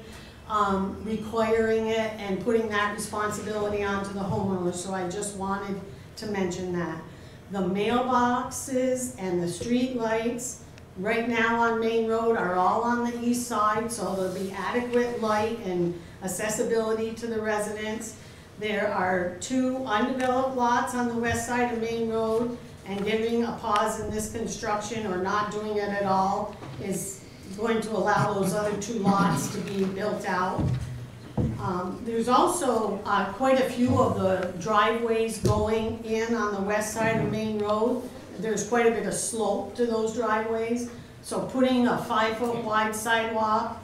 requiring it and putting that responsibility onto the homeowner, so I just wanted to mention that. The mailboxes and the street lights right now on Main Road are all on the east side, so there'll be adequate light and accessibility to the residents. There are 2 undeveloped lots on the west side of Main Road, and giving a pause in this construction or not doing it at all is going to allow those other 2 lots to be built out. There's also quite a few of the driveways going in on the west side of Main Road. There's quite a bit of slope to those driveways, so putting a 5-foot wide sidewalk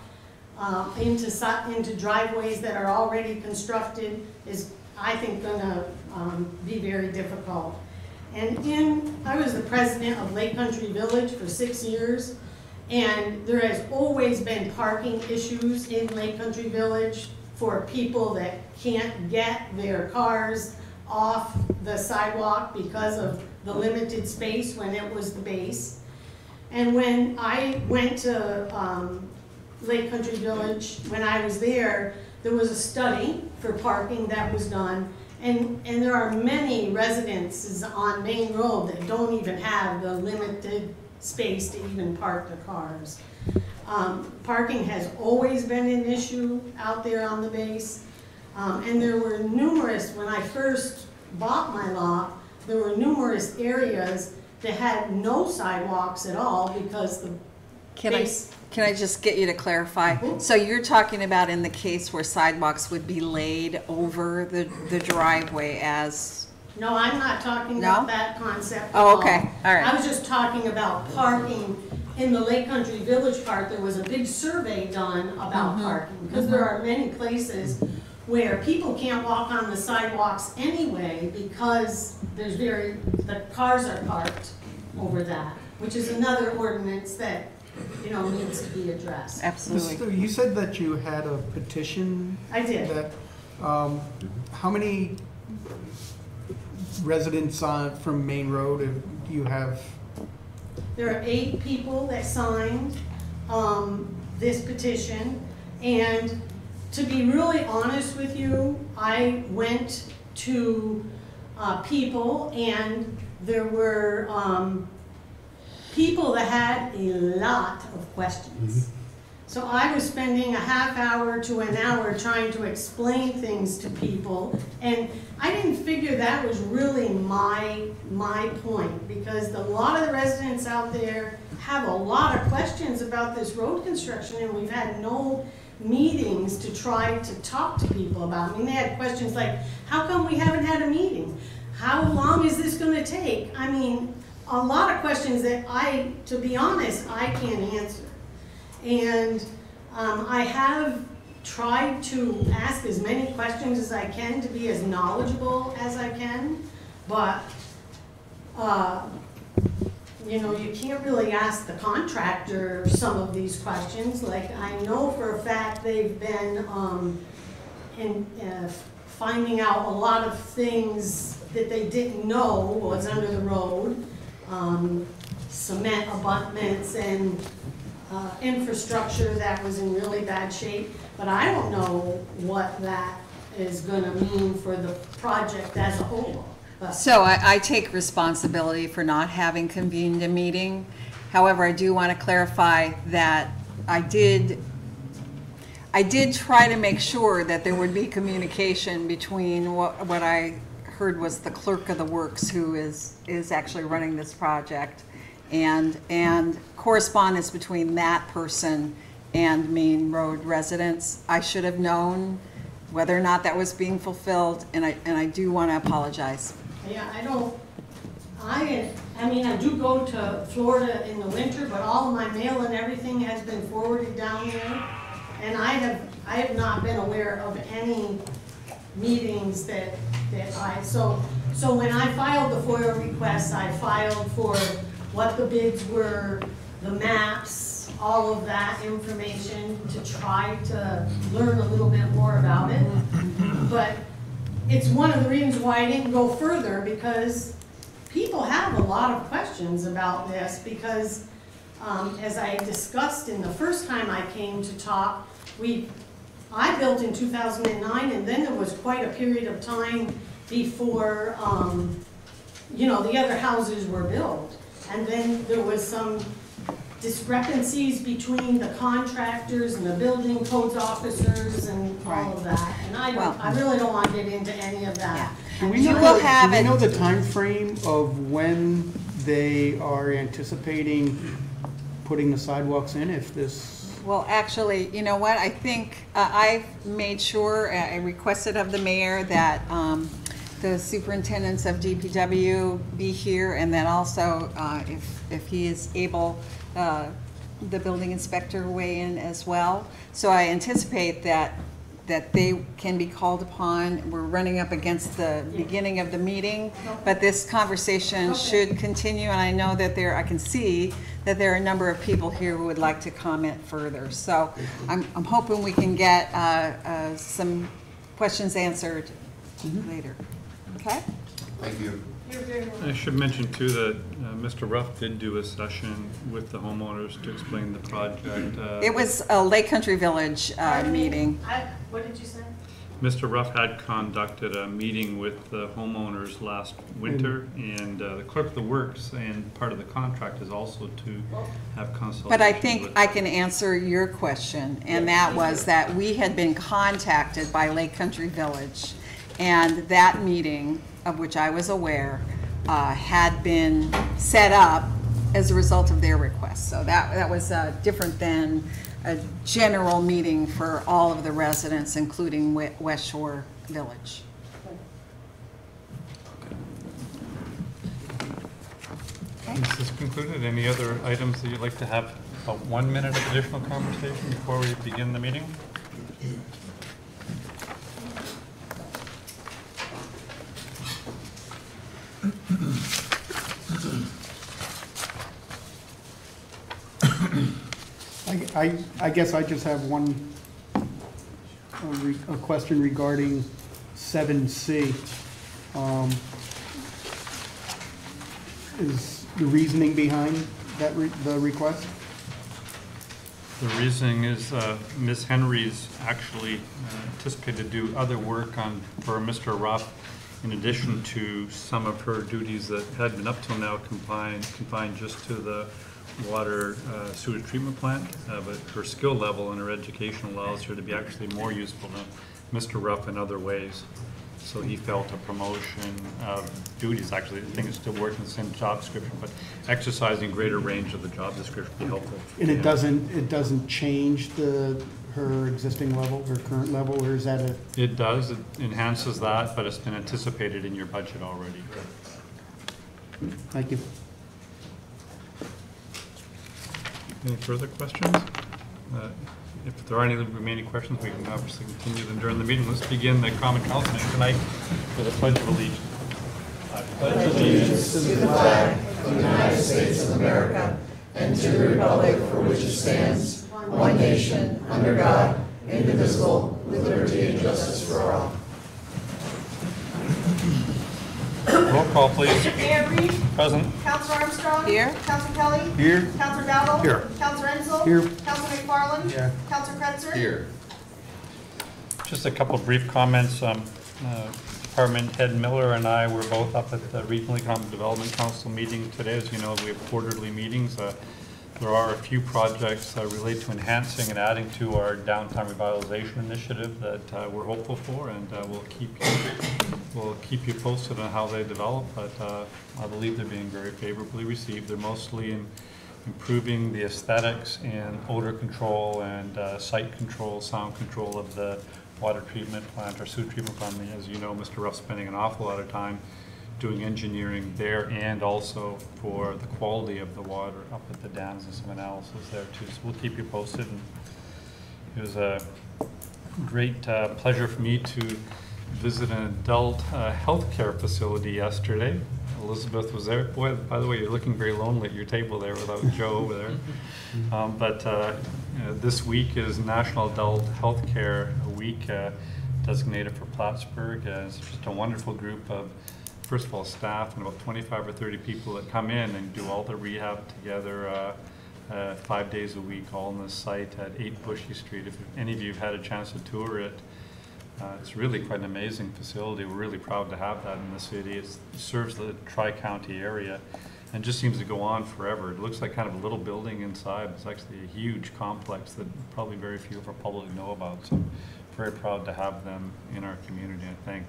into driveways that are already constructed is, I think, going to be very difficult. And I was the president of Lake Country Village for 6 years, and there has always been parking issues in Lake Country Village for people that can't get their cars off the sidewalk because of the limited space when it was the base. And when I went to Lake Country Village, when I was there was a study for parking that was done, and there are many residences on Main Road that don't even have the limited space to even park the cars. Parking has always been an issue out there on the base, and there were numerous, when I first bought my lot, there were numerous areas that had no sidewalks at all because the base. Can I just get you to clarify? So you're talking about in the case where sidewalks would be laid over the driveway as... No, I'm not talking about that concept at all. Okay, all right. I was just talking about parking in the Lake Country Village part. There was a big survey done about parking because there are many places where people can't walk on the sidewalks anyway because the cars are parked over that, which is another ordinance that, needs to be addressed. Absolutely. So you said that you had a petition. I did. That, how many residents from Main Road do you have? There are 8 people that signed this petition, and to be really honest with you, I went to people, and there were people that had a lot of questions. So I was spending a half hour to an hour trying to explain things to people, and I didn't figure that was really my point, because a lot of the residents out there have a lot of questions about this road construction, and we've had no meetings to try to talk to people about. I mean, they had questions like, how come we haven't had a meeting? How long is this going to take? I mean, a lot of questions that to be honest, I can't answer. And I have tried to ask as many questions as I can to be as knowledgeable as I can, but you can't really ask the contractor some of these questions. Like, I know for a fact they've been finding out a lot of things that they didn't know was under the road, cement abutments and infrastructure that was in really bad shape, but I don't know what that is going to mean for the project as a whole. So I take responsibility for not having convened a meeting. However, I do want to clarify that I did try to make sure that there would be communication between what I heard was the clerk of the works, who is actually running this project, and correspondence between that person and Main Road residents. I should have known whether or not that was being fulfilled, and I do want to apologize. Yeah, I mean, I do go to Florida in the winter, but all of my mail and everything has been forwarded down there, and I have not been aware of any meetings so when I filed the FOIA request, I filed for what the bids were, the maps, all of that information to try to learn a little bit more about it. But it's one of the reasons why I didn't go further, because people have a lot of questions about this, because as I discussed in the first time I came to talk, I built in 2009, and then there was quite a period of time before the other houses were built. And then there was some discrepancies between the contractors and the building codes officers and all of that. And I really don't want to get into any of that. Do we know the time frame of when they are anticipating putting the sidewalks in, if this? Well, actually, you know what, I think I've made sure, I requested of the mayor that the superintendents of DPW be here, and then also, if he is able, the building inspector weigh in as well. So I anticipate that they can be called upon. We're running up against the beginning of the meeting, but this conversation should continue, and I know that I can see that there are a number of people here who would like to comment further. So I'm hoping we can get some questions answered later. Okay? Thank you. I should mention too that Mr. Ruff did do a session with the homeowners to explain the project. It was a Lake Country Village meeting. What did you say? Mr. Ruff had conducted a meeting with the homeowners last winter, and the clerk of the works and part of the contract is also to have consultation. But I think I can answer your question, and that was that we had been contacted by Lake Country Village, and that meeting, of which I was aware, had been set up as a result of their request. So that was different than a general meeting for all of the residents, including West Shore Village. Okay. This is concluded. Any other items that you'd like to have a 1 minute of additional conversation before we begin the meeting? I guess I just have one, a question regarding 7C. Is the reasoning behind that, the request? The reasoning is Ms. Henry's actually anticipated to do other work for Mr. Ruff in addition to some of her duties that had been up till now confined just to the water sewage treatment plant, but her skill level and her education allows her to be actually more useful to Mr. Ruff in other ways. So he felt a promotion of duties, actually, I think it's still working the same job description, but exercising greater range of the job description would be helpful. And it doesn't change her existing level, her current level, or is that a? It does, it enhances that, but it's been anticipated in your budget already. Thank you. Any further questions? If there are any remaining questions, we can obviously continue them during the meeting. Let's begin the Common Council meeting tonight with a Pledge of Allegiance. I pledge allegiance to the flag of the United States of America and to the republic for which it stands, one nation, under God, indivisible, with liberty and justice for all. Roll call, please. Mayor Reed. Present. Councilor Armstrong. Here. Councilor Kelly. Here. Councilor Dowdle. Here. Councilor Enzel. Here. Councilor McFarland. Here. Councilor Kretzer. Here. Just a couple of brief comments. Department Head Miller and I were both up at the Regional Economic Development Council meeting today. As you know, we have quarterly meetings. There are a few projects related to enhancing and adding to our downtown revitalization initiative that we're hopeful for, and we'll keep you posted on how they develop. But I believe they're being very favorably received. They're mostly in improving the aesthetics and odor control and site control, sound control of the water treatment plant or sewer treatment plant. As you know, Mr. Ruff's spending an awful lot of time doing engineering there and also for the quality of the water up at the dams and some analysis there too. So we'll keep you posted. And it was a great pleasure for me to visit an adult healthcare facility yesterday. Elizabeth was there. Boy, by the way, you're looking very lonely at your table there without Joe over there. This week is National Adult Healthcare Week designated for Plattsburgh. It's just a wonderful group of, first of all, staff and about 25 or 30 people that come in and do all the rehab together 5 days a week, all on the site at 8 Bushy Street. If any of you have had a chance to tour it, it's really quite an amazing facility. We're really proud to have that in the city. It serves the Tri-County area and just seems to go on forever. It looks like kind of a little building inside. It's actually a huge complex that probably very few of our public know about. So very proud to have them in our community. I thank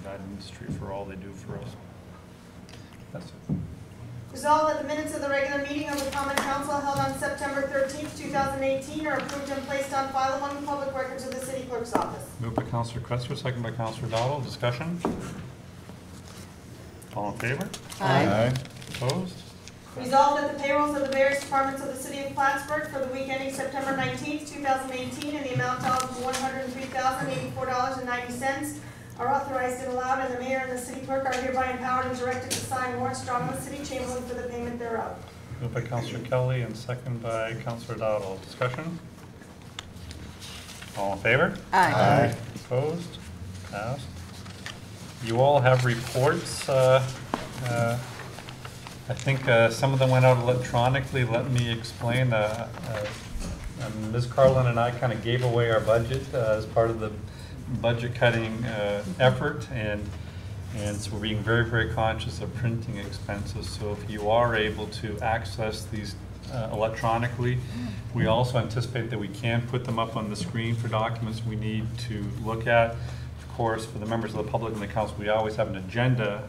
that industry for all they do for us. That's it. Resolved that the minutes of the regular meeting of the Common Council held on September 13th, 2018 are approved and placed on file among the public records of the City Clerk's office. Moved by Councilor Kretzer, second by Councilor Dowdle. Discussion? All in favor? Aye. Opposed? Resolved that the payrolls of the various departments of the City of Plattsburgh for the week ending September 19th, 2018 in the amount of $103,084.90 are authorized and allowed, and the mayor and the city clerk are hereby empowered and directed to sign warrants drawn on the city chamberlain for the payment thereof. Moved by Councilor Kelly and second by Councilor Dowdle. Discussion? All in favor? Aye. Opposed? Passed. You all have reports. I think some of them went out electronically. Let me explain. Ms. Carlin and I kind of gave away our budget as part of the budget cutting effort, and so we're being very, very conscious of printing expenses. So if you are able to access these electronically, we also anticipate that we can put them up on the screen for documents we need to look at. Of course, for the members of the public and the council, we always have an agenda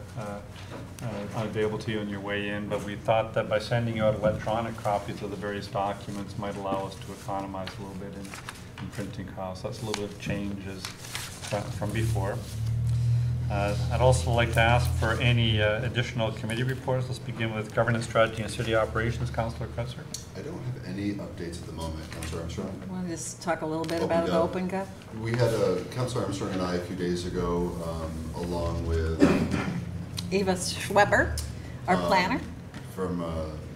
available to you on your way in, but we thought that by sending you out electronic copies of the various documents might allow us to economize a little bit in printing costs. That's a little bit of changes from before. I'd also like to ask for any additional committee reports. Let's begin with Governance Strategy and City Operations. Councilor Kretzer. I don't have any updates at the moment, Councilor Armstrong. Want to just talk a little bit about the Open Gov? We had Councilor Armstrong and I a few days ago, along with Eva Schweber, our planner. From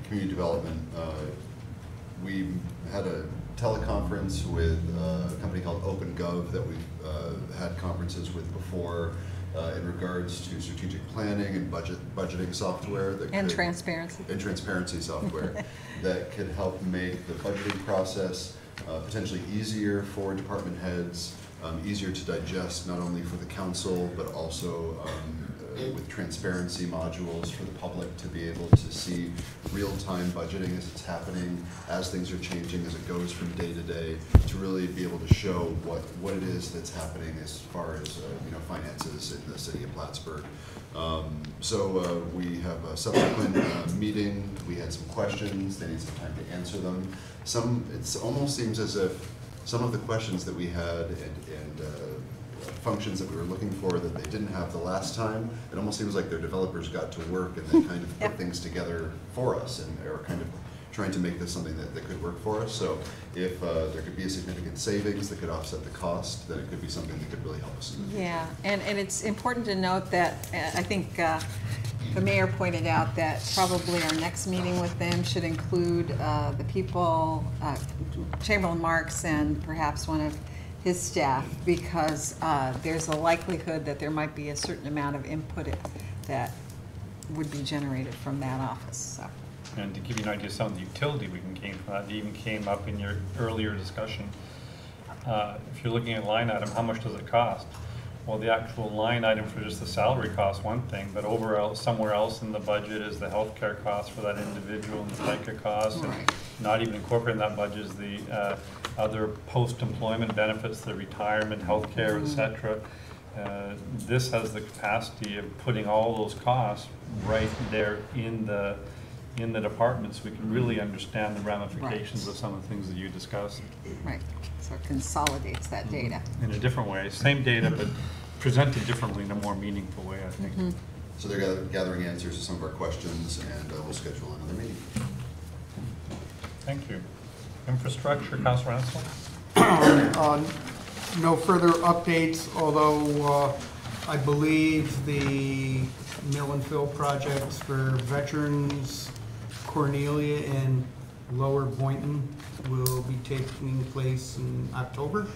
Community Development. We had a teleconference with a company called OpenGov that we've had conferences with before in regards to strategic planning and budgeting software. And transparency. And transparency software that could help make the budgeting process potentially easier for department heads, easier to digest not only for the council, but also with transparency modules for the public to be able to see real-time budgeting as it's happening, as things are changing, as it goes from day to day, to really be able to show what it is that's happening as far as finances in the city of Plattsburgh. So we have a subsequent meeting. We had some questions. They need some time to answer them. It almost seems as if some of the questions that we had and functions that we were looking for that they didn't have the last time, it almost seems like their developers got to work and they kind of put things together for us and are kind of trying to make this something that could work for us. So if there could be a significant savings that could offset the cost, then it could be something that could really help us. Yeah, and it's important to note that I think the mayor pointed out that probably our next meeting with them should include the people, Chamberlain Marks, and perhaps one of his staff, because there's a likelihood that there might be a certain amount of input that would be generated from that office. So. And to give you an idea of some of the utility we can gain from that, it even came up in your earlier discussion. If you're looking at line item, how much does it cost? Well, the actual line item for just the salary costs one thing, but somewhere else in the budget is the healthcare costs for that individual and the FICA costs, and not even incorporating that budget is the other post-employment benefits, the retirement, healthcare, etc. This has the capacity of putting all those costs right there in the department, so we can really understand the ramifications of some of the things that you discussed. Right, so it consolidates that data. In a different way, same data, but presented differently in a more meaningful way, I think. So they're gathering answers to some of our questions, and we'll schedule another meeting. Thank you. Infrastructure, Councilor Ansel? No further updates, although I believe the mill and fill projects for veterans, Cornelia and Lower Boynton will be taking place in October.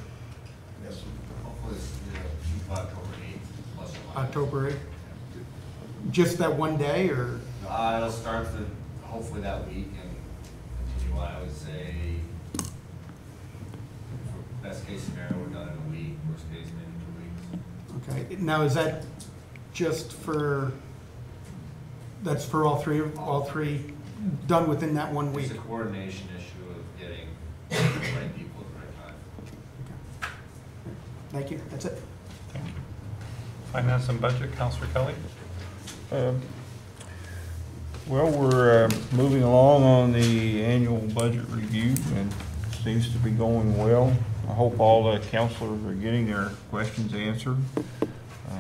Yes, hopefully it's October 8th. Plus October 8th? Just that one day, or? It'll start hopefully that week and continue. I would say, for best case scenario, we're done in a week. Worst case, maybe 2 weeks. Okay, now is that just for, that's for all three done within that 1 week? It's a coordination issue of getting the right people at the right time. Okay. Thank you, that's it. Thank you. Finance and Budget, Councilor Kelly? Well, we're moving along on the annual budget review, and seems to be going well. I hope all the councilors are getting their questions answered.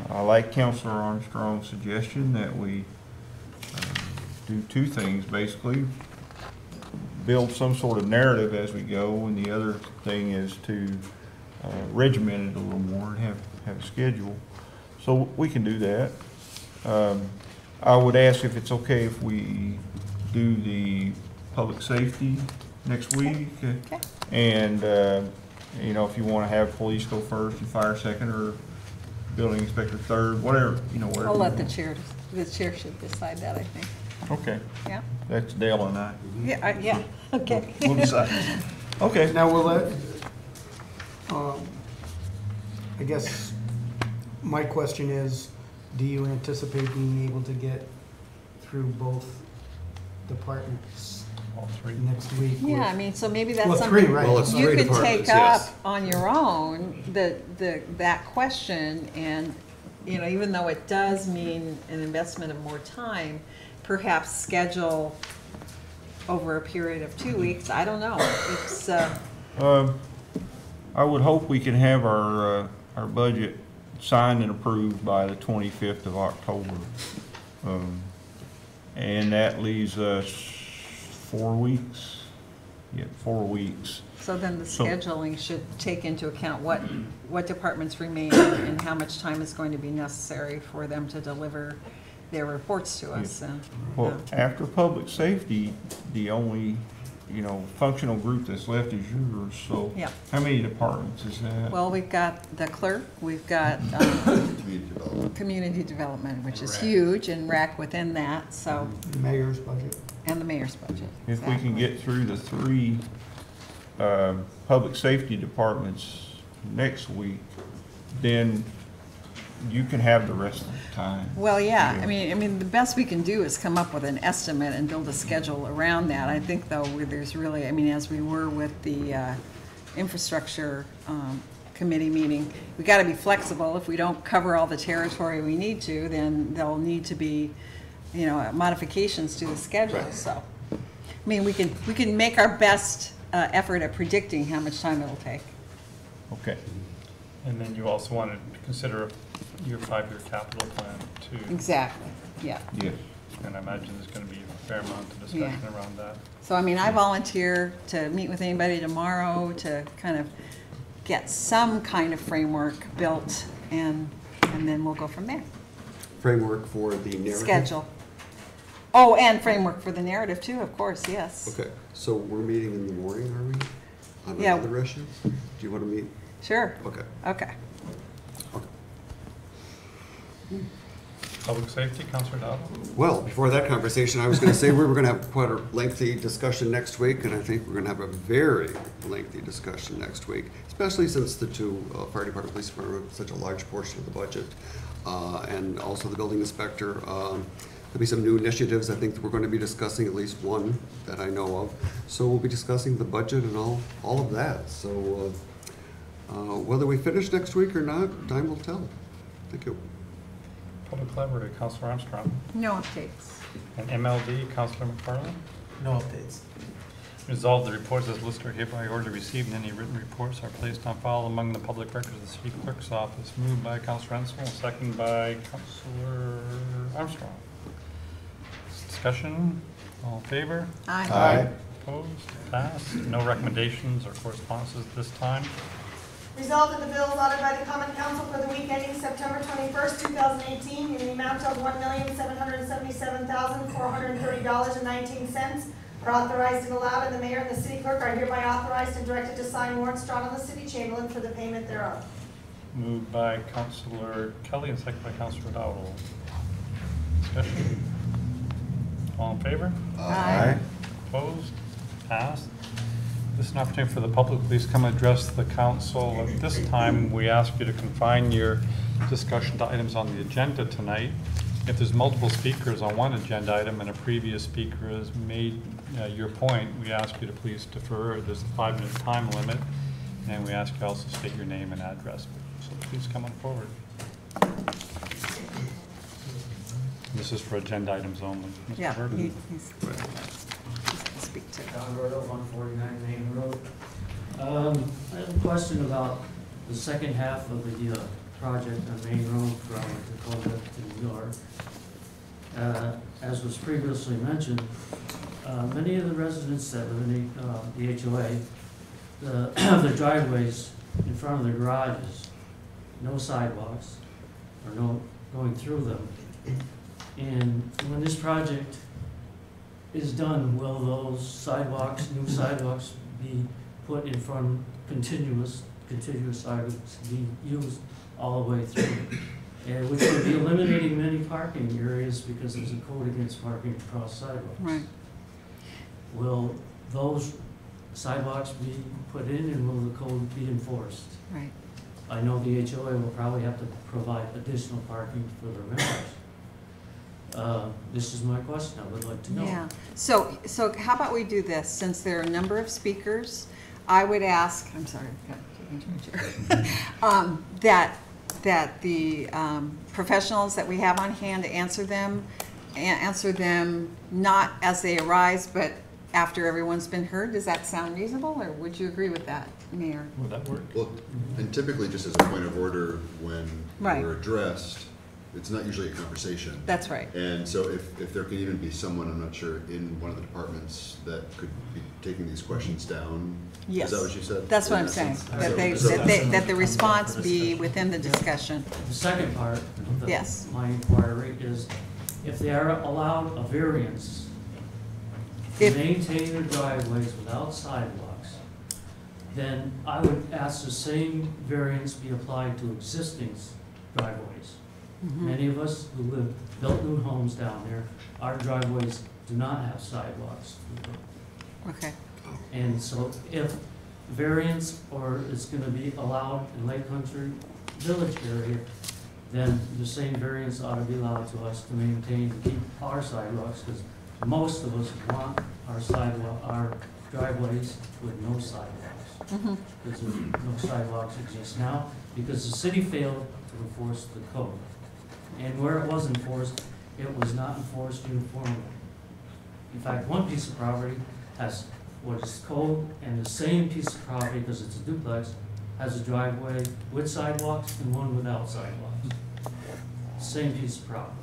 I like Councilor Armstrong's suggestion that we do two things, basically. Build some sort of narrative as we go, and the other thing is to regiment it a little more and have a schedule. So we can do that. I would ask if it's okay if we do the public safety next week. Okay. And, if you want to have police go first and fire second, or building inspector third, whatever, whatever. I'll let the chair should decide that, I think. Okay. Yeah. That's Dale and I. Yeah, okay. We'll decide. Okay. Now, will that, I guess my question is, do you anticipate being able to get through both departments All three. next week? Yeah, I mean, so maybe that's Well, something three, right. Well, it's you three could departments, take up yes. on your own, that question, and, even though it does mean an investment of more time, perhaps schedule over a period of 2 weeks. I don't know. It's I would hope we can have our budget signed and approved by the 25th of October. And that leaves us 4 weeks. Yeah, 4 weeks. so then the scheduling should take into account what departments remain and how much time is going to be necessary for them to deliver their reports to us. Well, after public safety, the only, functional group that's left is yours, so. Yeah. How many departments is that? Well, we've got the clerk, we've got Community development. community development, which is huge, and rec within that, so, Mayor's budget. and the mayor's budget. If we can get through the 3 public safety departments next week, then you can have the rest of the time. Well, yeah, I mean, the best we can do is come up with an estimate and build a schedule around that. I think, though, there's really, as we were with the infrastructure committee meeting, we got to be flexible. If we don't cover all the territory we need to, then there'll need to be, modifications to the schedule, so. We can make our best effort at predicting how much time it'll take. Okay. And then you also wanted to consider your 5-year capital plan too. Exactly, yeah. Yes. And I imagine there's going to be a fair amount of discussion around that. So, I volunteer to meet with anybody tomorrow to kind of get some kind of framework built, and then we'll go from there. Framework for the narrative? Schedule. Oh, and framework for the narrative too, of course, yes. Okay, so we're meeting in the morning, are we? On Yeah. other issues? Do you want to meet? Sure. Okay. Okay. Public safety, Councilor Dowd? Well, before that conversation, I was going to say we were going to have quite a lengthy discussion next week, and I think we're going to have a very lengthy discussion next week, especially since the 2 fire department, police department are such a large portion of the budget, and also the building inspector. There'll be some new initiatives I think that we're going to be discussing, at least one that I know of. So we'll be discussing the budget and all of that. So whether we finish next week or not, time will tell. Thank you. Public Library, Councilor Armstrong. No updates. And MLD, Councilor McFarland. No updates. Resolved, the reports as listed are hereby ordered received, and any written reports are placed on file among the public records of the city clerk's office. Moved by Councilor Ensel, second by Councilor Armstrong. Discussion, all in favor? Aye. Aye. Opposed, passed. No recommendations or correspondences at this time. Resolved that the bills ordered by the common council for the week ending September 21st, 2018 in the amount of $1,777,430.19 are authorized and allowed, and the mayor and the city clerk are hereby authorized and directed to sign warrants drawn on the city chamberlain for the payment thereof. Moved by Councilor Kelly and second by Councilor Dowdle. Discussion. All in favor? Aye. Opposed? Passed. This is an opportunity for the public. Please come address the council. At this time, we ask you to confine your discussion to items on the agenda tonight. If there's multiple speakers on one agenda item and a previous speaker has made your point, we ask you to please defer. There's a 5-minute time limit, and we ask you also to state your name and address. So please come on forward. This is for agenda items only. Mr. Yeah, Burton? he's going to speak to. Don Rodo, 149 Main Road. I have a question about the second half of the project on Main Road from Tacoma to New York. As was previously mentioned, many of the residents that live in the HOA, the driveways in front of their garages, no sidewalks, or no going through them. And when this project is done, will those sidewalks, new sidewalks, be put in front, continuous sidewalks be used all the way through? And which would be eliminating many parking areas because there's a code against parking across sidewalks. Right. Will those sidewalks be put in, and will the code be enforced? Right. I know the HOA will probably have to provide additional parking for their members. This is my question, I would like to know. Yeah, so how about we do this, since there are a number of speakers, I would ask, I'm sorry, I've got to change my chair, that the professionals that we have on hand to answer them not as they arise, but after everyone's been heard. Does that sound reasonable, or would you agree with that, Mayor? Would that work? Well, and typically, just as a point of order, when Right. we're addressed, it's not usually a conversation. That's right. And so if there can even be someone, I'm not sure, in one of the departments that could be taking these questions down. Yes. Is that what you said? That's what In I'm saying, essence? that the response be within the discussion. The second part of Yes. my inquiry is, if they are allowed a variance to maintain their driveways without sidewalks, then I would ask the same variance be applied to existing driveways. Many of us who built new homes down there, our driveways do not have sidewalks. Okay. And so if variance or is gonna be allowed in Lake Country Village area, then the same variance ought to be allowed to us to maintain and keep our sidewalks, because most of us want our driveways with no sidewalks. Because no sidewalks exist now, because the city failed to enforce the code. And where it was enforced, it was not enforced uniformly. In fact, one piece of property has what is code, and the same piece of property, because it's a duplex, has a driveway with sidewalks and one without sidewalks. Same piece of property.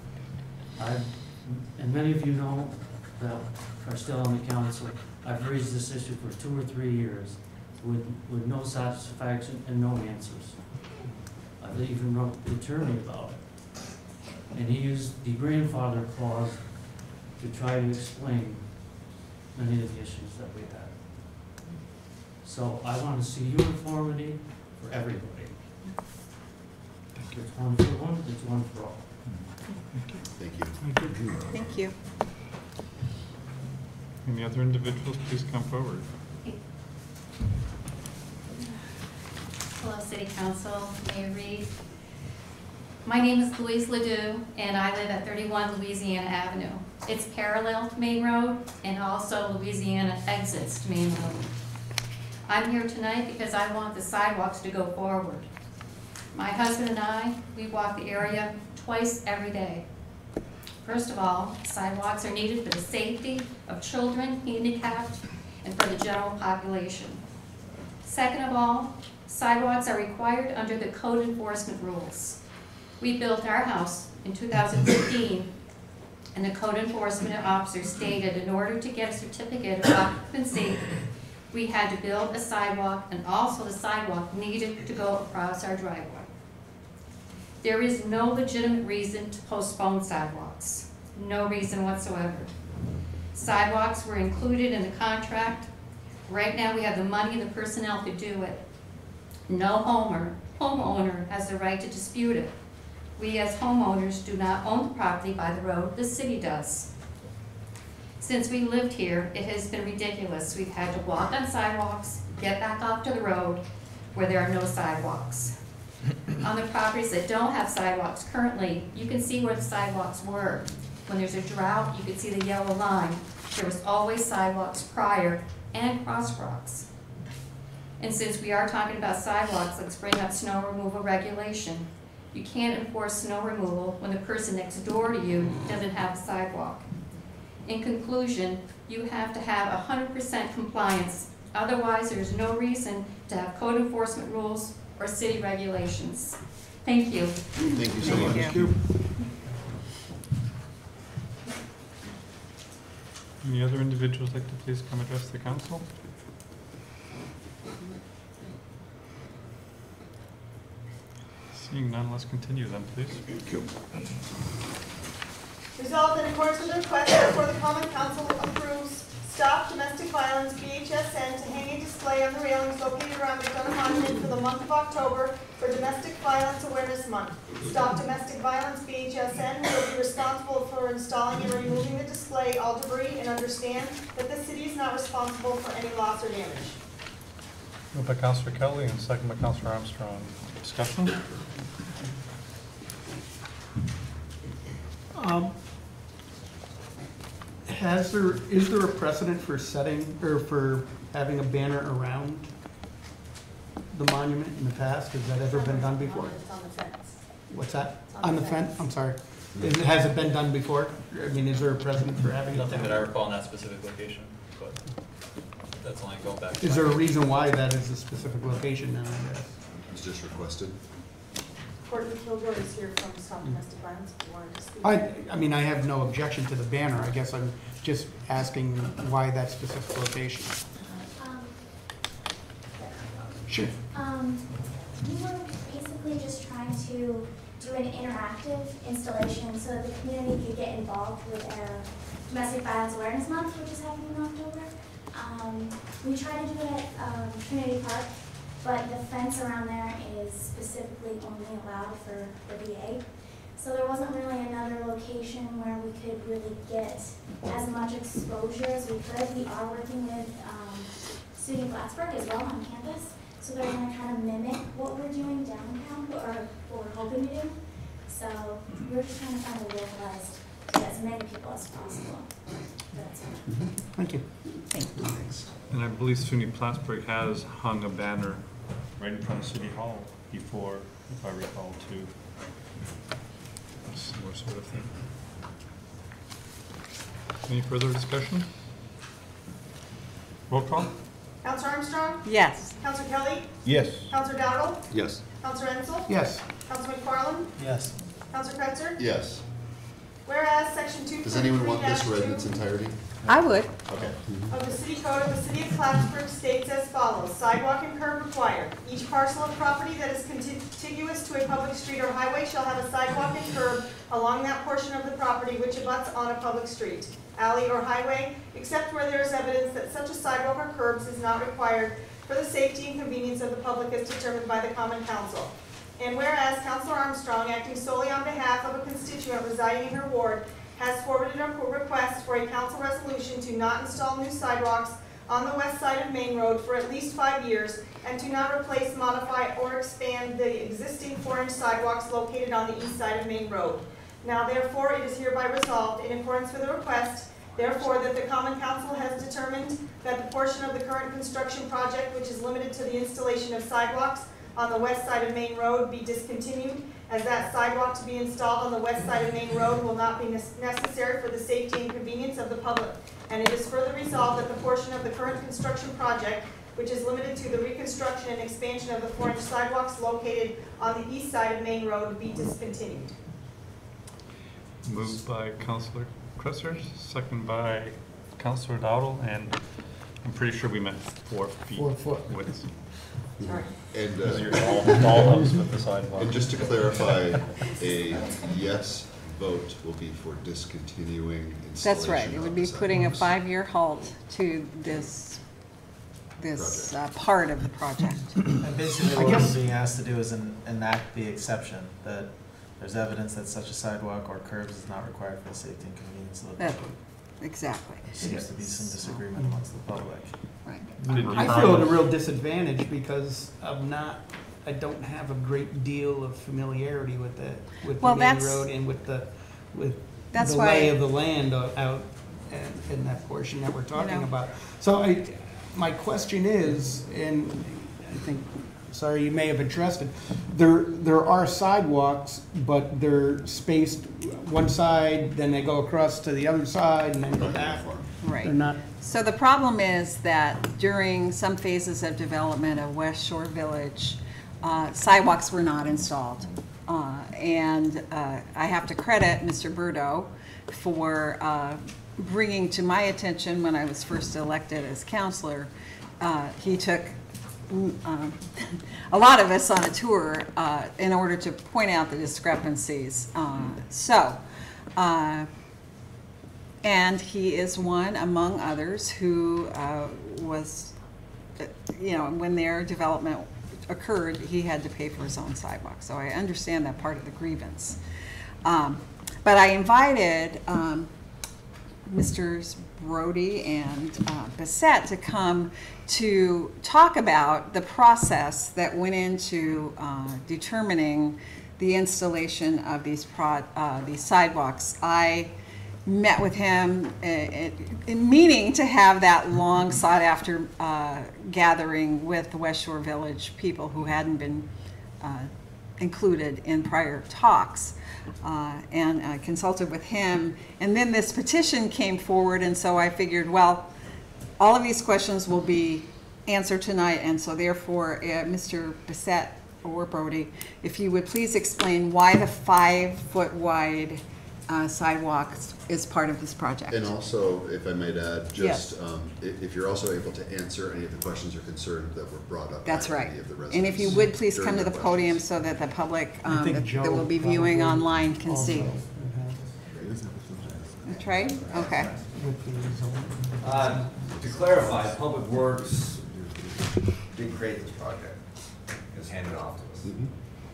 And many of you know that are still on the council, I've raised this issue for 2 or 3 years with no satisfaction and no answers. I even wrote the attorney about it. And he used the grandfather clause to try to explain many of the issues that we had. So I want to see uniformity for everybody. It's one for one, it's one for all. Thank you. Thank you. Any other individuals, please come forward. Hello, City Council, Mayor Reed. My name is Louise Ledoux, and I live at 31 Louisiana Avenue. It's parallel to Main Road, and also Louisiana exits to Main Road. I'm here tonight because I want the sidewalks to go forward. My husband and I, we walk the area twice every day. First of all, sidewalks are needed for the safety of children, handicapped, and for the general population. Second of all, sidewalks are required under the code enforcement rules. We built our house in 2015, and the code enforcement officer stated in order to get a certificate of occupancy, we had to build a sidewalk, and also the sidewalk needed to go across our driveway. There is no legitimate reason to postpone sidewalks. No reason whatsoever. Sidewalks were included in the contract. Right now we have the money and the personnel to do it. No homeowner has the right to dispute it. We as homeowners do not own the property by the road, the city does. Since we lived here, it has been ridiculous. We've had to walk on sidewalks, get back off to the road where there are no sidewalks. On the properties that don't have sidewalks currently, you can see where the sidewalks were. When there's a drought, you can see the yellow line. There was always sidewalks prior and crosswalks. And since we are talking about sidewalks, let's bring up snow removal regulation. You can't enforce snow removal when the person next door to you doesn't have a sidewalk. In conclusion, you have to have 100% compliance. Otherwise, there's no reason to have code enforcement rules or city regulations. Thank you. Thank you so much. Thank you. Any other individuals like to please come address the council? Seeing none, let's continue then, please. Thank you. Resolved in accordance with the request, therefore the common council approves Stop Domestic Violence BHSN to hang a display on the railings located around McDonough Monument for the month of October for Domestic Violence Awareness Month. Stop Domestic Violence BHSN will be responsible for installing and removing the display, all debris, and understand that the city is not responsible for any loss or damage. Moved by Councilor Kelly and second by Councilor Armstrong. Discussion? Is there a precedent for setting, or for having a banner around the monument in the past? Has that ever been done before? It's on the fence. What's that? On the fence? I'm sorry. Has it been done before? I mean, is there a precedent for having it? Nothing that I recall in that specific location, but that's only going back. Is there a reason why that is a specific location now, I guess? It's just requested. Courtney Kilgore is here from Stop Domestic Violence, if you wanted to speak. I mean, I have no objection to the banner. I guess I'm just asking why that specific location. Sure. We were basically just trying to do an interactive installation so that the community could get involved with our Domestic Violence Awareness Month, which is happening in October. We try to do it at Trinity Park, but the fence around there is specifically only allowed for the VA. So there wasn't really another location where we could really get as much exposure as we could. We are working with SUNY Plattsburgh as well on campus. So they're going to kind of mimic what we're doing downtown, or what we're hoping to do. So we're just trying to find a localized to as many people as possible. That's it. Thank you. Thanks. And I believe SUNY Plattsburgh has hung a banner right in front of City Hall before, if I recall, too. A similar sort of thing. Any further discussion? Roll call? Counselor Armstrong? Yes. Counselor Kelly? Yes. Counselor Dowdle? Yes. Counselor Ensel? Yes. Counselor McFarland? Yes. Counselor Kretzer? Yes. Whereas Section 2. Does anyone want this read in its entirety? I would. Okay. Of the City Code of the City of Plattsburgh states as follows: sidewalk and curb required. Each parcel of property that is contiguous to a public street or highway shall have a sidewalk and curb along that portion of the property which abuts on a public street, alley, or highway, except where there is evidence that such a sidewalk or curbs is not required for the safety and convenience of the public as determined by the Common Council. And whereas Councilor Armstrong, acting solely on behalf of a constituent residing in her ward, has forwarded a request for a council resolution to not install new sidewalks on the west side of Main Road for at least 5 years, and to not replace, modify, or expand the existing 4-inch sidewalks located on the east side of Main Road. Now therefore, it is hereby resolved, in accordance with the request, therefore, that the Common Council has determined that the portion of the current construction project which is limited to the installation of sidewalks on the west side of Main Road be discontinued, as that sidewalk to be installed on the west side of Main Road will not be necessary for the safety and convenience of the public. And it is further resolved that the portion of the current construction project, which is limited to the reconstruction and expansion of the 4-inch sidewalks located on the east side of Main Road, be discontinued. Moved by Councilor Kretzer, second by Councilor Dowdle, and I'm pretty sure we meant 4 feet. 4 foot. Width. Sorry. And, Dollhouse with the sidewalk. and just to clarify, a yes vote will be for discontinuing installation. That's right. It would be of the putting a sidewalks. 5-year halt to this part of the project. And basically I what guess- we're being asked to do is enact the exception that there's evidence that such a sidewalk or curbs is not required for the safety and convenience of the That- public. Exactly. There seems to be some disagreement amongst the public. Right. I feel at a real disadvantage because I don't have a great deal of familiarity with the Well, main that's- road and with the That's the why- lay of the land out in that portion that we're talking about. So my question is, and I think, sorry, you may have addressed it, there are sidewalks, but they're spaced one side, then they go across to the other side, and then go back. Right. They're not. So the problem is that during some phases of development of West Shore Village, sidewalks were not installed. And I have to credit Mr. Burdo for bringing to my attention when I was first elected as counselor. He took a lot of us on a tour in order to point out the discrepancies. And he is one among others who was, when their development occurred, he had to pay for his own sidewalk. So I understand that part of the grievance. But I invited Mr. Brody and Bissett to come to talk about the process that went into determining the installation of these sidewalks. I met with him in meaning to have that long sought after gathering with the West Shore Village people who hadn't been included in prior talks, and I consulted with him, and then this petition came forward, and so I figured, well, all of these questions will be answered tonight, and so therefore Mr. Bissett or Brody, if you would please explain why the 5-foot wide sidewalks is part of this project. And also, if I might add, Yes. just if you're also able to answer any of the questions or concerns that were brought up. That's by right. any of the residents And if you would please come during to the their podium questions. so that the public I think that Joe will be viewing probably online can see. also Trey? Okay. To clarify, Public Works didn't create this project. It was handed off to us.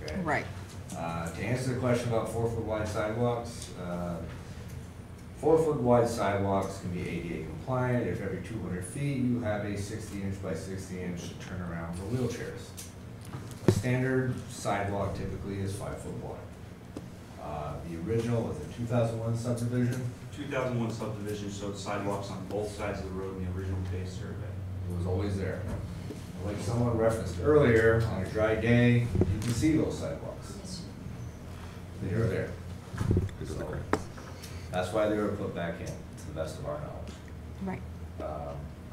Okay? Right. To answer the question about 4-foot wide sidewalks, 4-foot wide sidewalks can be ADA compliant if every 200 feet you have a 60-inch by 60-inch turnaround for wheelchairs. A standard sidewalk typically is 5-foot wide. The original was a 2001 subdivision. 2001 subdivision showed sidewalks on both sides of the road in the original base survey. It was always there. Like someone referenced earlier, on a dry day, you can see those sidewalks. They are there. So, that's why they were put back in, to the best of our knowledge. Right.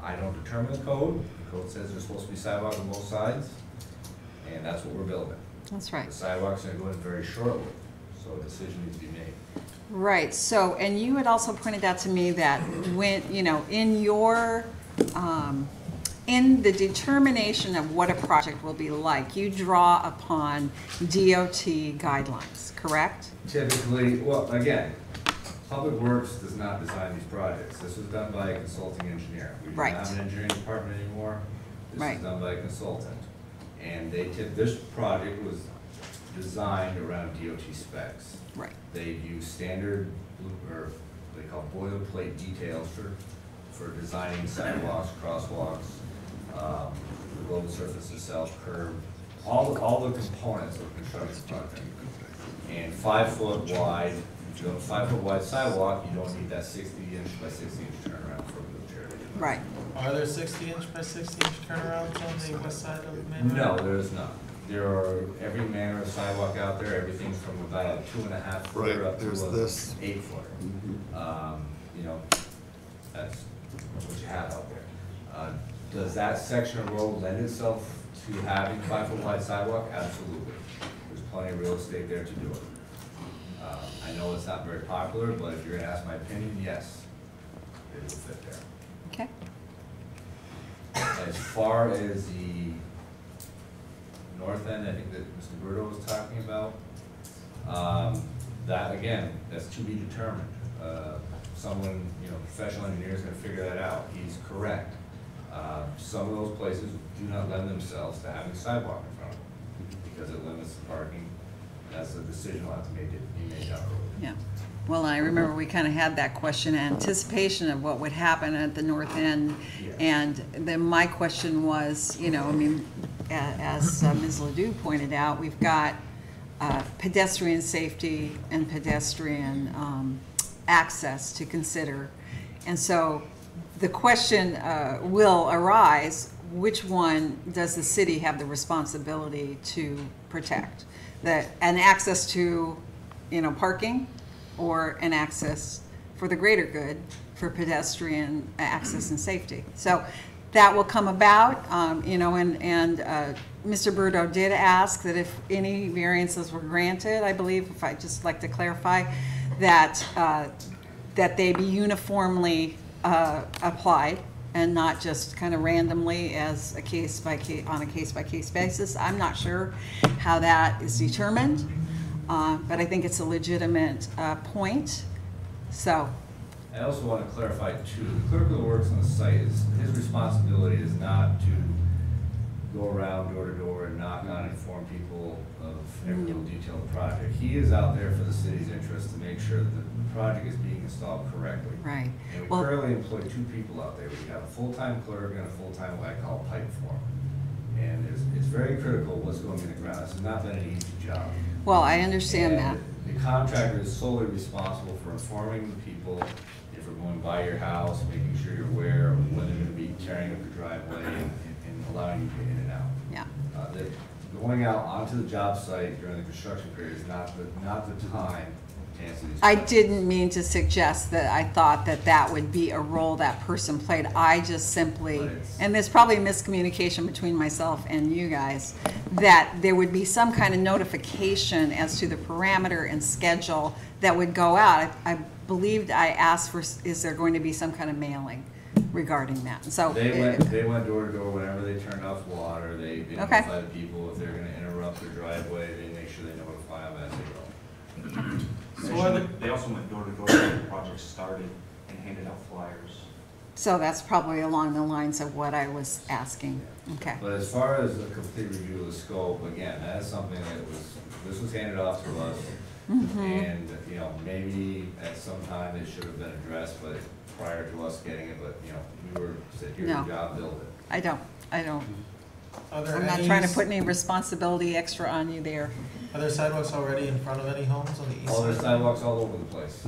I don't determine the code. The code says there's supposed to be sidewalks on both sides, and that's what we're building. That's right. The sidewalks are going very shortly, so a decision needs to be made. Right, so, and you had also pointed out to me that when, you know, in your, in the determination of what a project will be like, you draw upon DOT guidelines, correct? Typically, well, again, Public Works does not design these projects. This was done by a consulting engineer. We don't have an engineering department anymore. This is done by a consultant. And this project was designed around DOT specs. Right. They use standard, or they call boilerplate details for designing sidewalks, crosswalks, the road surface itself, curb, all the components of a construction project. And 5-foot wide, if you go a 5-foot wide sidewalk, you don't need that 60-inch by 60-inch turnaround for a wheelchair. Right. Are there 60-inch by 60-inch turnarounds on the west side of the main road? No, there is not. There are every manner of sidewalk out there, everything from about a 2.5 footer up to a 8 footer. You know, that's what you have out there. Does that section of road lend itself to having 5-foot wide sidewalk? Absolutely. There's plenty of real estate there to do it. I know it's not very popular, but if you're gonna ask my opinion, yes, it will fit there. Okay. As far as the north end, I think that Mr. Berto was talking about, that again, that's to be determined. Someone, you know, professional engineer is gonna figure that out. He's correct. Some of those places do not lend themselves to having sidewalk in front of them because it limits the parking. That's a decision we'll have to be made down the road. Yeah. Well, I remember we kind of had that question, anticipation of what would happen at the north end. Yeah. And then my question was, you know, I mean, as Ms. Ledoux pointed out, we've got pedestrian safety and pedestrian access to consider. And so the question will arise, which one does the city have the responsibility to protect? An access to, you know, parking, or an access for the greater good for pedestrian access and safety. So that will come about, you know, and Mr. Berto did ask that if any variances were granted, I believe, if I'd just like to clarify, that that they be uniformly applied and not just kind of randomly as a case by case, on a case by case basis. I'm not sure how that is determined, but I think it's a legitimate point. So. I also want to clarify too, the clerk of the works on the site is, his responsibility is not to go around door to door and knock on and inform people of every little detail of the project. He is out there for the city's interest to make sure that the project is being installed correctly. Right. And we currently employ 2 people out there. We have a full-time clerk and a full-time what I call pipe foreman. And it's very critical what's going in the ground. It's not been an easy job. Well, I understand And that. the contractor is solely responsible for informing the people if we're going by your house, making sure you're aware of when they're going to be tearing up the driveway and allowing you to get in and out. Yeah. Going out onto the job site during the construction period is not the time to answer these I questions. didn't mean to suggest that I thought that that would be a role that person played. I just simply, and there's probably miscommunication between myself and you guys, that there would be some kind of notification as to the parameter and schedule that would go out. I believed I asked for, is there going to be some kind of mailing regarding that? So They went door to door whenever they turned off water. They notify the people if they're gonna interrupt their driveway, they make sure they notify them as they go. They also went door to door when the project started and handed out flyers. So that's probably along the lines of what I was asking. Okay. But as far as a complete review of the scope, again, that's something that this was handed off to us. And, you know, maybe at some time it should have been addressed, but prior to us getting it, but, you know, we were said, here's your job, build it. I don't. Are there I'm not any- trying to put any responsibility extra on you there. Are there sidewalks already in front of any homes on the east side? Oh, there's sidewalks all over the place.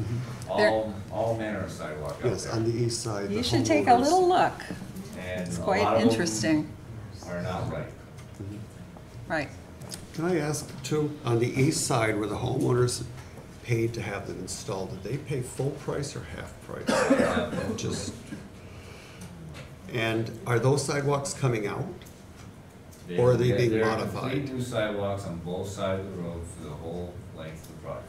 All manner of sidewalk out there. Yes, on the east side. You the should take a homeowners- little look. And It's a quite lot of them interesting. are not right. Right. Can I ask too, on the east side where the homeowners paid to have them installed, did they pay full price or half price? Just, and are those sidewalks coming out? Or are they being There are modified? complete new sidewalks on both sides of the road for the whole length of the project.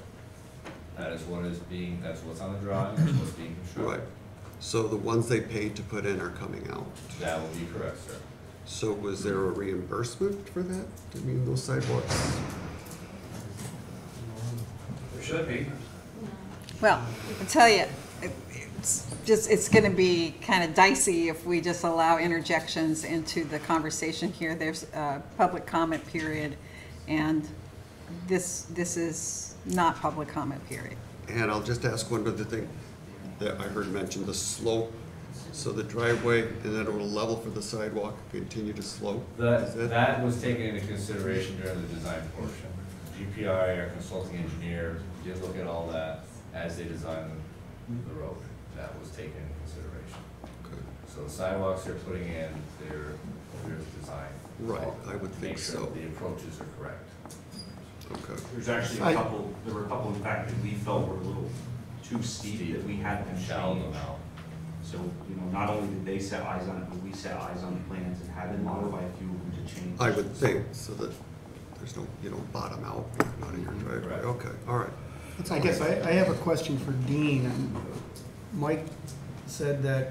That's what's on the drawing, that's what's being constructed. Right. So the ones they paid to put in are coming out? That would be correct, sir. So was there a reimbursement for that? I mean, those sidewalks? There should be. Well, I'll tell you, it's going to be kind of dicey if we just allow interjections into the conversation here. There's a public comment period, and this is not public comment period. And I'll just ask one other thing that I heard mentioned, the slope. So the driveway, and then it will level for the sidewalk, continue to slope? That was taken into consideration during the design portion. GPI, our consulting engineer, did look at all that as they designed the road. That was taken into consideration. Okay. So the sidewalks they're putting in, they're designed. Right, I would think Make sure so. that the approaches are correct. Okay. There's actually there were a couple, in fact, that we felt were a little too steep that we had them Shallow them changed. out. So, you know, not only did they set eyes on it, but we set eyes on the plans and had them modify a few of them to change. I would think, so that there's no, you don't bottom out, not in your driveway. Okay, all right. That's I all guess I have a question for Dean. Mike said that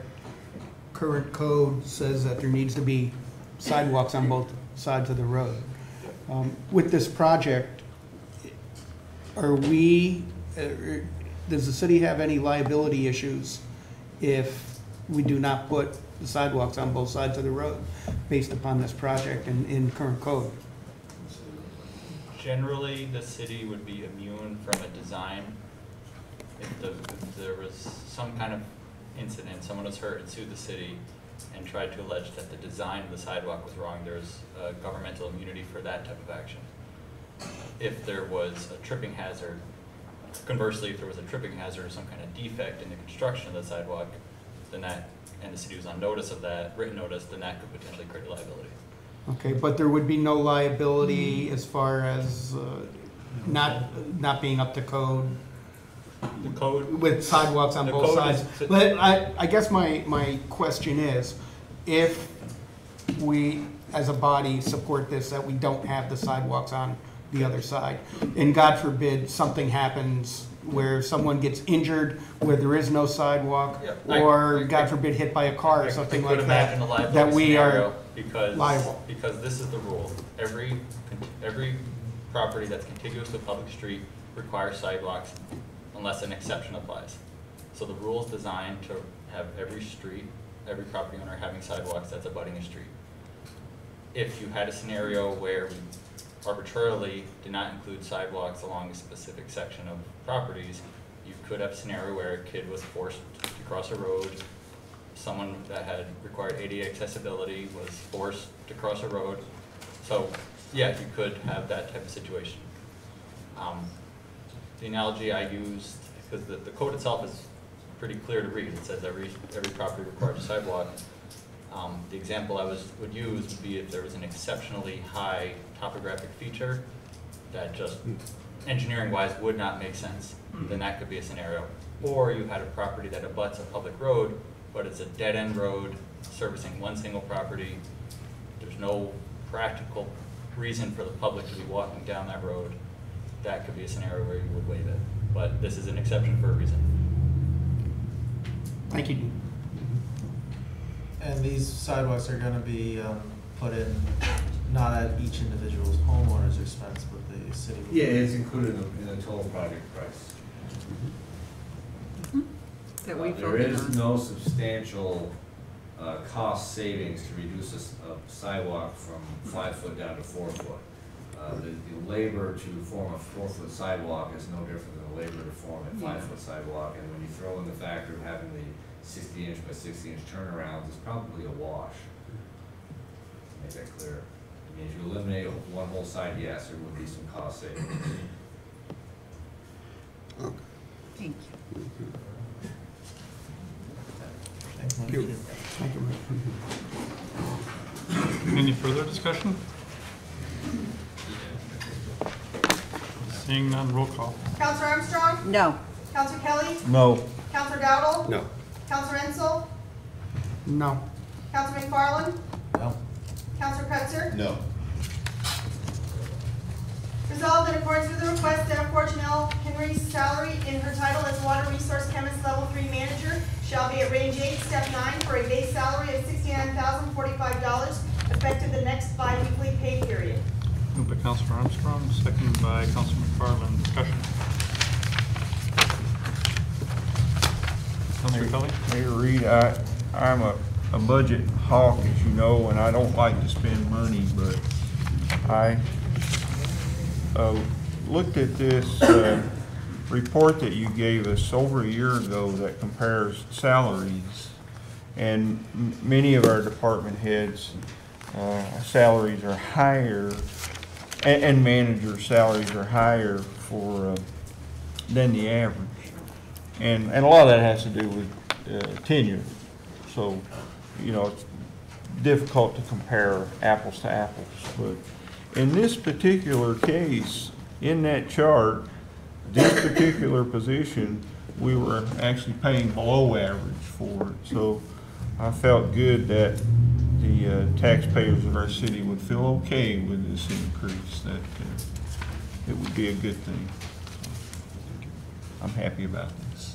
current code says that there needs to be sidewalks on both sides of the road. With this project, are we, does the city have any liability issues if we do not put the sidewalks on both sides of the road based upon this project and in current code? Generally, the city would be immune from a design. If there was some kind of incident, someone was hurt and sued the city and tried to allege that the design of the sidewalk was wrong, there's governmental immunity for that type of action. If there was a tripping hazard, conversely, if there was a tripping hazard or some kind of defect in the construction of the sidewalk, then that, and the city was on notice of that, written notice, then that could potentially create liability. Okay, but there would be no liability as far as not being up to code? The code? With sidewalks on both sides. But I guess my question is, if we, as a body, support this, that we don't have the sidewalks on the other side, and God forbid, something happens where someone gets injured, where there is no sidewalk, or God forbid, hit by a car or something like that, that we are liable. Because this is the rule. Every property that's contiguous to a public street requires sidewalks unless an exception applies. So the rule is designed to have every street, every property owner having sidewalks that's abutting a street. If you had a scenario where we arbitrarily did not include sidewalks along a specific section of properties, you could have a scenario where a kid was forced to cross a road, someone that had required ADA accessibility was forced to cross a road. So yeah, you could have that type of situation. The analogy I used, because the code itself is pretty clear to read, it says every property requires a sidewalk. The example I would use would be if there was an exceptionally high topographic feature that just engineering-wise would not make sense, then that could be a scenario. Or you had a property that abuts a public road, but it's a dead-end road servicing one single property. There's no practical reason for the public to be walking down that road. That could be a scenario where you would waive it. But this is an exception for a reason. Thank you. And these sidewalks are gonna be put in not at each individual's homeowner's expense, but the city. Yeah, it's included in the total project price. That we There voted is on. no substantial cost savings to reduce a sidewalk from 5 foot down to 4 foot. The labor to form a 4-foot sidewalk is no different than the labor to form a 5-foot sidewalk, and when you throw in the factor of having the 60-inch by 60-inch turnarounds, it's probably a wash. Make that clear. I mean, if you eliminate one whole side, yes, there would be some cost savings. Thank you. Thank you. Thank you. Any further discussion? Seeing none, roll call. Counselor Armstrong? No. Counselor Kelly? No. Counselor Dowdle? No. Counselor Ensel? No. Counselor McFarland? No. Counselor Cretzer? No. Resolved in accordance with the request that Fortune L. Henry's salary in her title as Water Resource Chemist Level 3 Manager shall be at range 8, step 9, for a base salary of $69,045, effective the next bi-weekly pay period. Moved by Councilor Armstrong, seconded by Councilor McFarland. Discussion. Councilor Kelly? Mayor Reed, I'm a budget hawk, as you know, and I don't like to spend money, but I looked at this report that you gave us over a year ago that compares salaries, and many of our department heads' salaries are higher, and manager salaries are higher than the average. And a lot of that has to do with tenure. So, you know, it's difficult to compare apples to apples. But in this particular case, in that chart, this particular position, we were actually paying below average for it. So I felt good that the taxpayers of our city would feel okay with this increase, that it would be a good thing. I'm happy about this.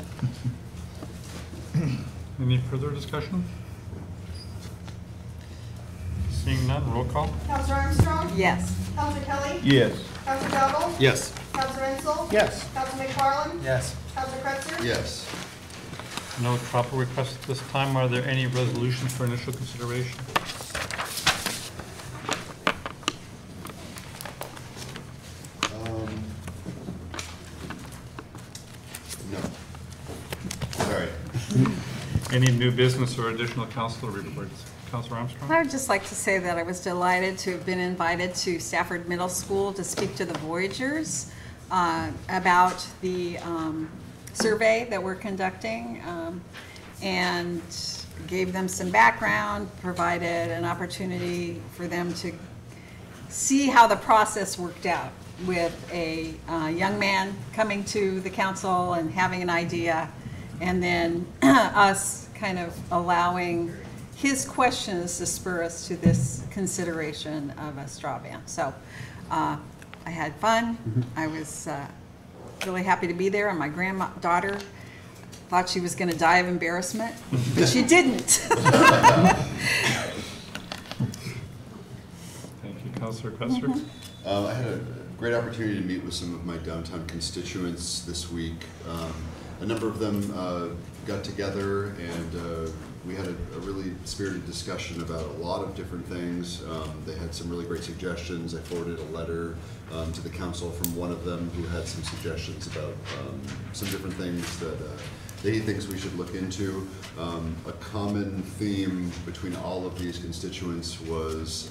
Any further discussion? Seeing none, roll call. Counselor Armstrong? Yes. Counselor Kelly? Yes. Counselor Dowdle? Yes. Counselor Ensel? Yes. Counselor McFarland? Yes. Counselor Cretzer? Yes. No proper requests at this time. Are there any resolutions for initial consideration? No. Sorry. Any new business or additional council reports? Councilor Armstrong? I would just like to say that I was delighted to have been invited to Stafford Middle School to speak to the Voyagers about the survey that we're conducting, and gave them some background, provided an opportunity for them to see how the process worked out with a young man coming to the council and having an idea, and then us kind of allowing his questions to spur us to this consideration of a straw ban. So I had fun. I was really happy to be there, and my granddaughter thought she was going to die of embarrassment, but she didn't. Thank you, Councilor Cretzer. I had a great opportunity to meet with some of my downtown constituents this week. A number of them got together, and we had a really spirited discussion about a lot of different things. They had some really great suggestions. I forwarded a letter to the council from one of them who had some suggestions about some different things that he thinks we should look into. A common theme between all of these constituents was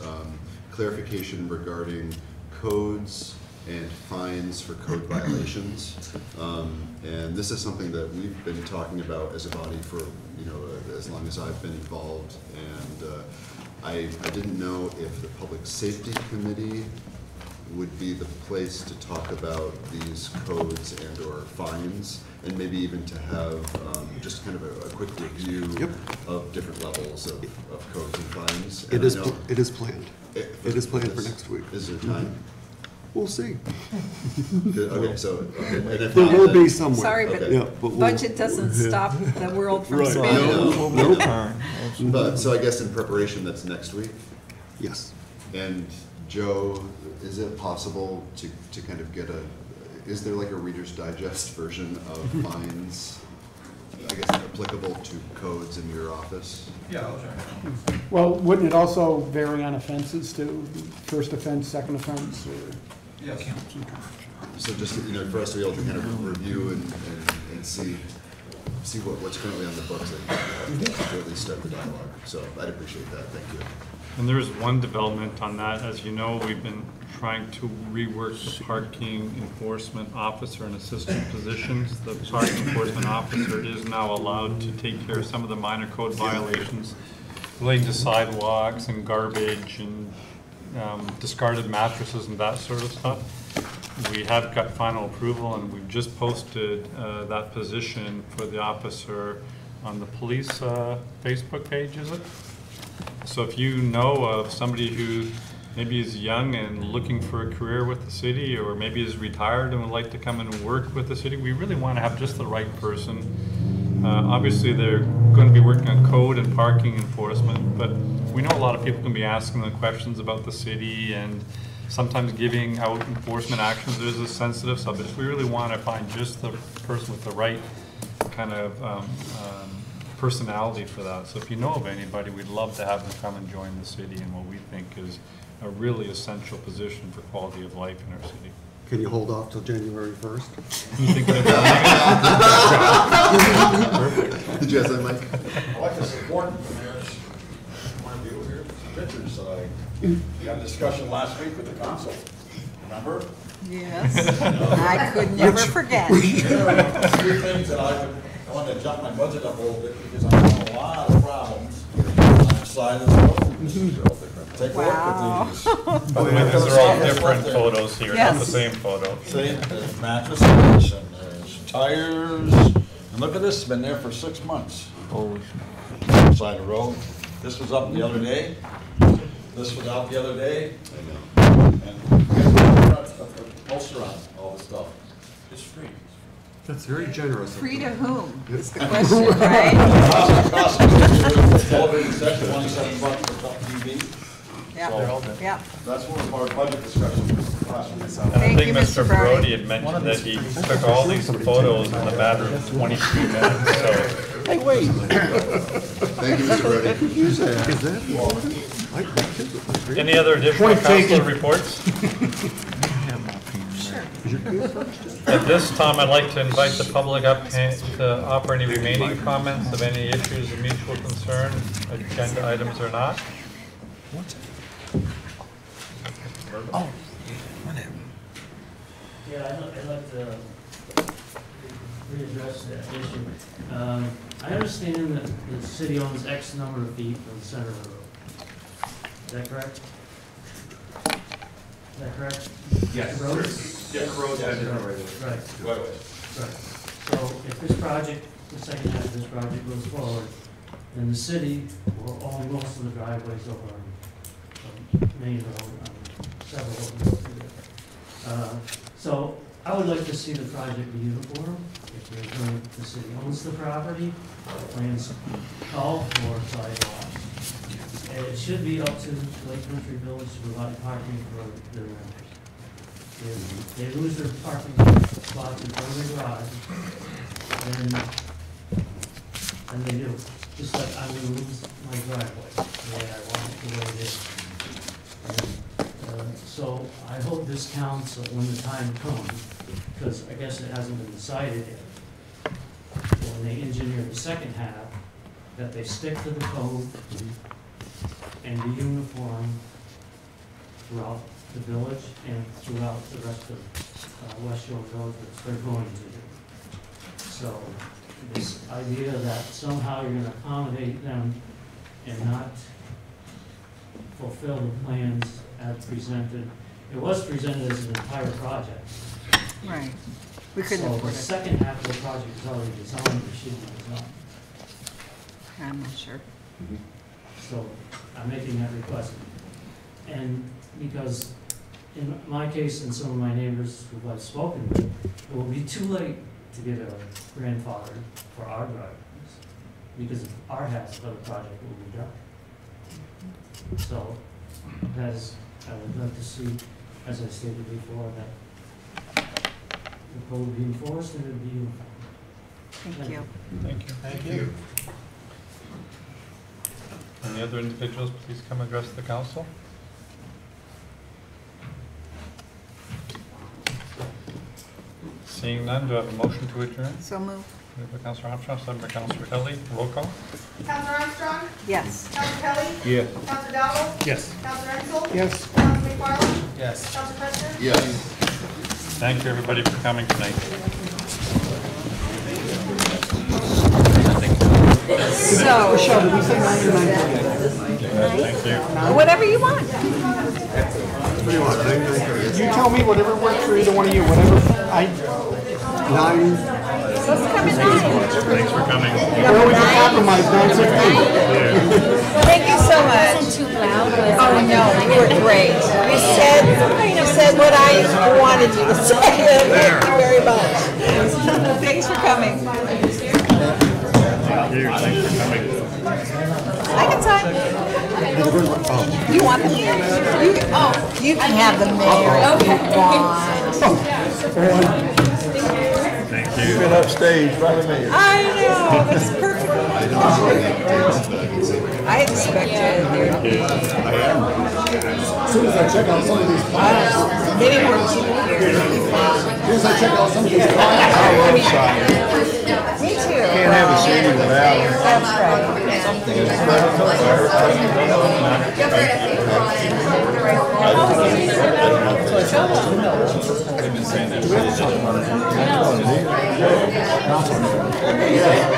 clarification regarding codes and fines for code violations. And this is something that we've been talking about as a body for, as long as I've been involved. And I didn't know if the Public Safety Committee would be the place to talk about these codes and or fines, and maybe even to have just kind of a quick review of different levels of codes and fines. And It is planned. It is planned for next week. Is there time? We'll see. Okay, so, and if There not, will then- be somewhere. Sorry, but Yeah, but we'll- budget doesn't stop the world from Right. spinning. No, time. But, so I guess in preparation, that's next week? Yes. And Joe, is it possible to kind of get is there like a Reader's Digest version of fines, I guess, applicable to codes in your office? Yeah, I'll try. Well, wouldn't it also vary on offenses too? First offense, second offense, or? Yes. So just, for us to be able to kind of review and see what's currently on the books, and to at least start the dialogue. So I'd appreciate that, thank you. And there is one development on that. As you know, we've been trying to rework the parking enforcement officer and assistant positions. The parking enforcement officer is now allowed to take care of some of the minor code violations relating to sidewalks and garbage and discarded mattresses and that sort of stuff. We have got final approval, and we've just posted that position for the officer on the police Facebook page, is it? So if you know of somebody who maybe is young and looking for a career with the city, or maybe is retired and would like to come and work with the city, we really want to have just the right person. Obviously, they're going to be working on code and parking enforcement, but we know a lot of people can be asking them questions about the city, and sometimes giving out enforcement actions is a sensitive subject. We really want to find just the person with the right kind of personality for that. So if you know of anybody, we'd love to have them come and join the city in what we think is a really essential position for quality of life in our city. Can you hold off till January 1st? You think Did you have that, Mike? I'd like to support the mayor's point of view here. Richards, we had a discussion last week with the council, remember? Yes, I could never forget. There are three things that I want to jump my budget up a little bit, because I'm having a lot of problems on the side of the road. Take a look at these. By the way, these are all different photos here, not the same photo. See, there's mattresses, and there's tires, and look at this, it's been there for 6 months. Holy Side of the road. This was up the other day. This was out the other day. And poster on all this stuff. It's free. That's very generous. Free to whom is the question, right? Television set, $27 for TV. Yeah, So, yeah. that's one of our budget discussions. And I think Mr. Brody had mentioned that he took all these photos in a matter of 23 minutes, so. Hey, wait. Thank you, Mr. Brody. Is that? Any other additional council reports? At this time, I'd like to invite the public up to offer any remaining comments of any issues of mutual concern, agenda items or not. Oh, Yeah, I'd like to readdress that issue. I understand that the city owns X number of feet from the center of the road. Is that correct? Is that correct? Yes. The roads? Yes, roads have different regulations. Right. Right. So if this project, the second half of this project goes forward, then the city will own most of the driveways over on Main Road, several of them go through there. So I would like to see the project be uniform. If you're going, the city owns the property, the plans call for sidewalks. And it should be up to Lake Country Village to provide parking for their members. If they lose their parking spots in front of the garage, then they do. Just like I would lose my driveway, the way I want it, the way it is. And, so I hope this council, when the time comes, because I guess it hasn't been decided yet, when they engineer the second half, that they stick to the code and be uniform throughout the village and throughout the rest of West Shore Road that they're going to do. So this idea that somehow you're gonna accommodate them and not fulfill the plans as presented, it was presented as an entire project. Right. We couldn't So the afford it. second half of the project is already designed, it should be designed. I'm not sure. So I'm making that request. And because in my case and some of my neighbors who I've spoken with, it will be too late to get a grandfather for our driveways because our half of the project will be done. So as I would love to see, as I stated before, that the code will be enforced and it will be uniform. Thank you. Thank you. Thank you. Any other individuals, please come address the council. Seeing none, do I have a motion to adjourn? So move. Moved by Councilor Armstrong, second by Councilor Kelly. Roll call. Counselor Armstrong? Yes. Counselor Kelly? Yes. Counselor Dowdle? Yes. Counselor Enzel? Yes. Counselor McFarland? Yes. Counselor Preston? Yes. Thank you, everybody, for coming tonight. So, Michelle, did we say 9 or 9:30? Thank you. whatever you want. What do you want, 9:30? You tell me whatever works for either one of you, whatever. 9? Let's come at 9. Thanks for coming. Or we can compromise 9:15. Thank you so much. Too loud. Oh, no, you were great. You said what I wanted you to say. Thank you very much. Thanks for coming. Thank you. Thanks for coming. I can sign. You want the mayor? You can have the mayor. Thank you. You've been upstaged by the mayor. I know, that's perfect. I expected there to be As soon as I check out some of these plans, many more people here. as soon as I check out some of these plans. I love signs. Me too. Can't have a city without them. That's right.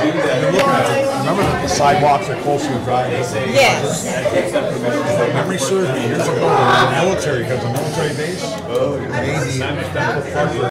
Remember that the sidewalks are close to the driveway? Yes. Memory serves me years ago, the military, because the military base, made the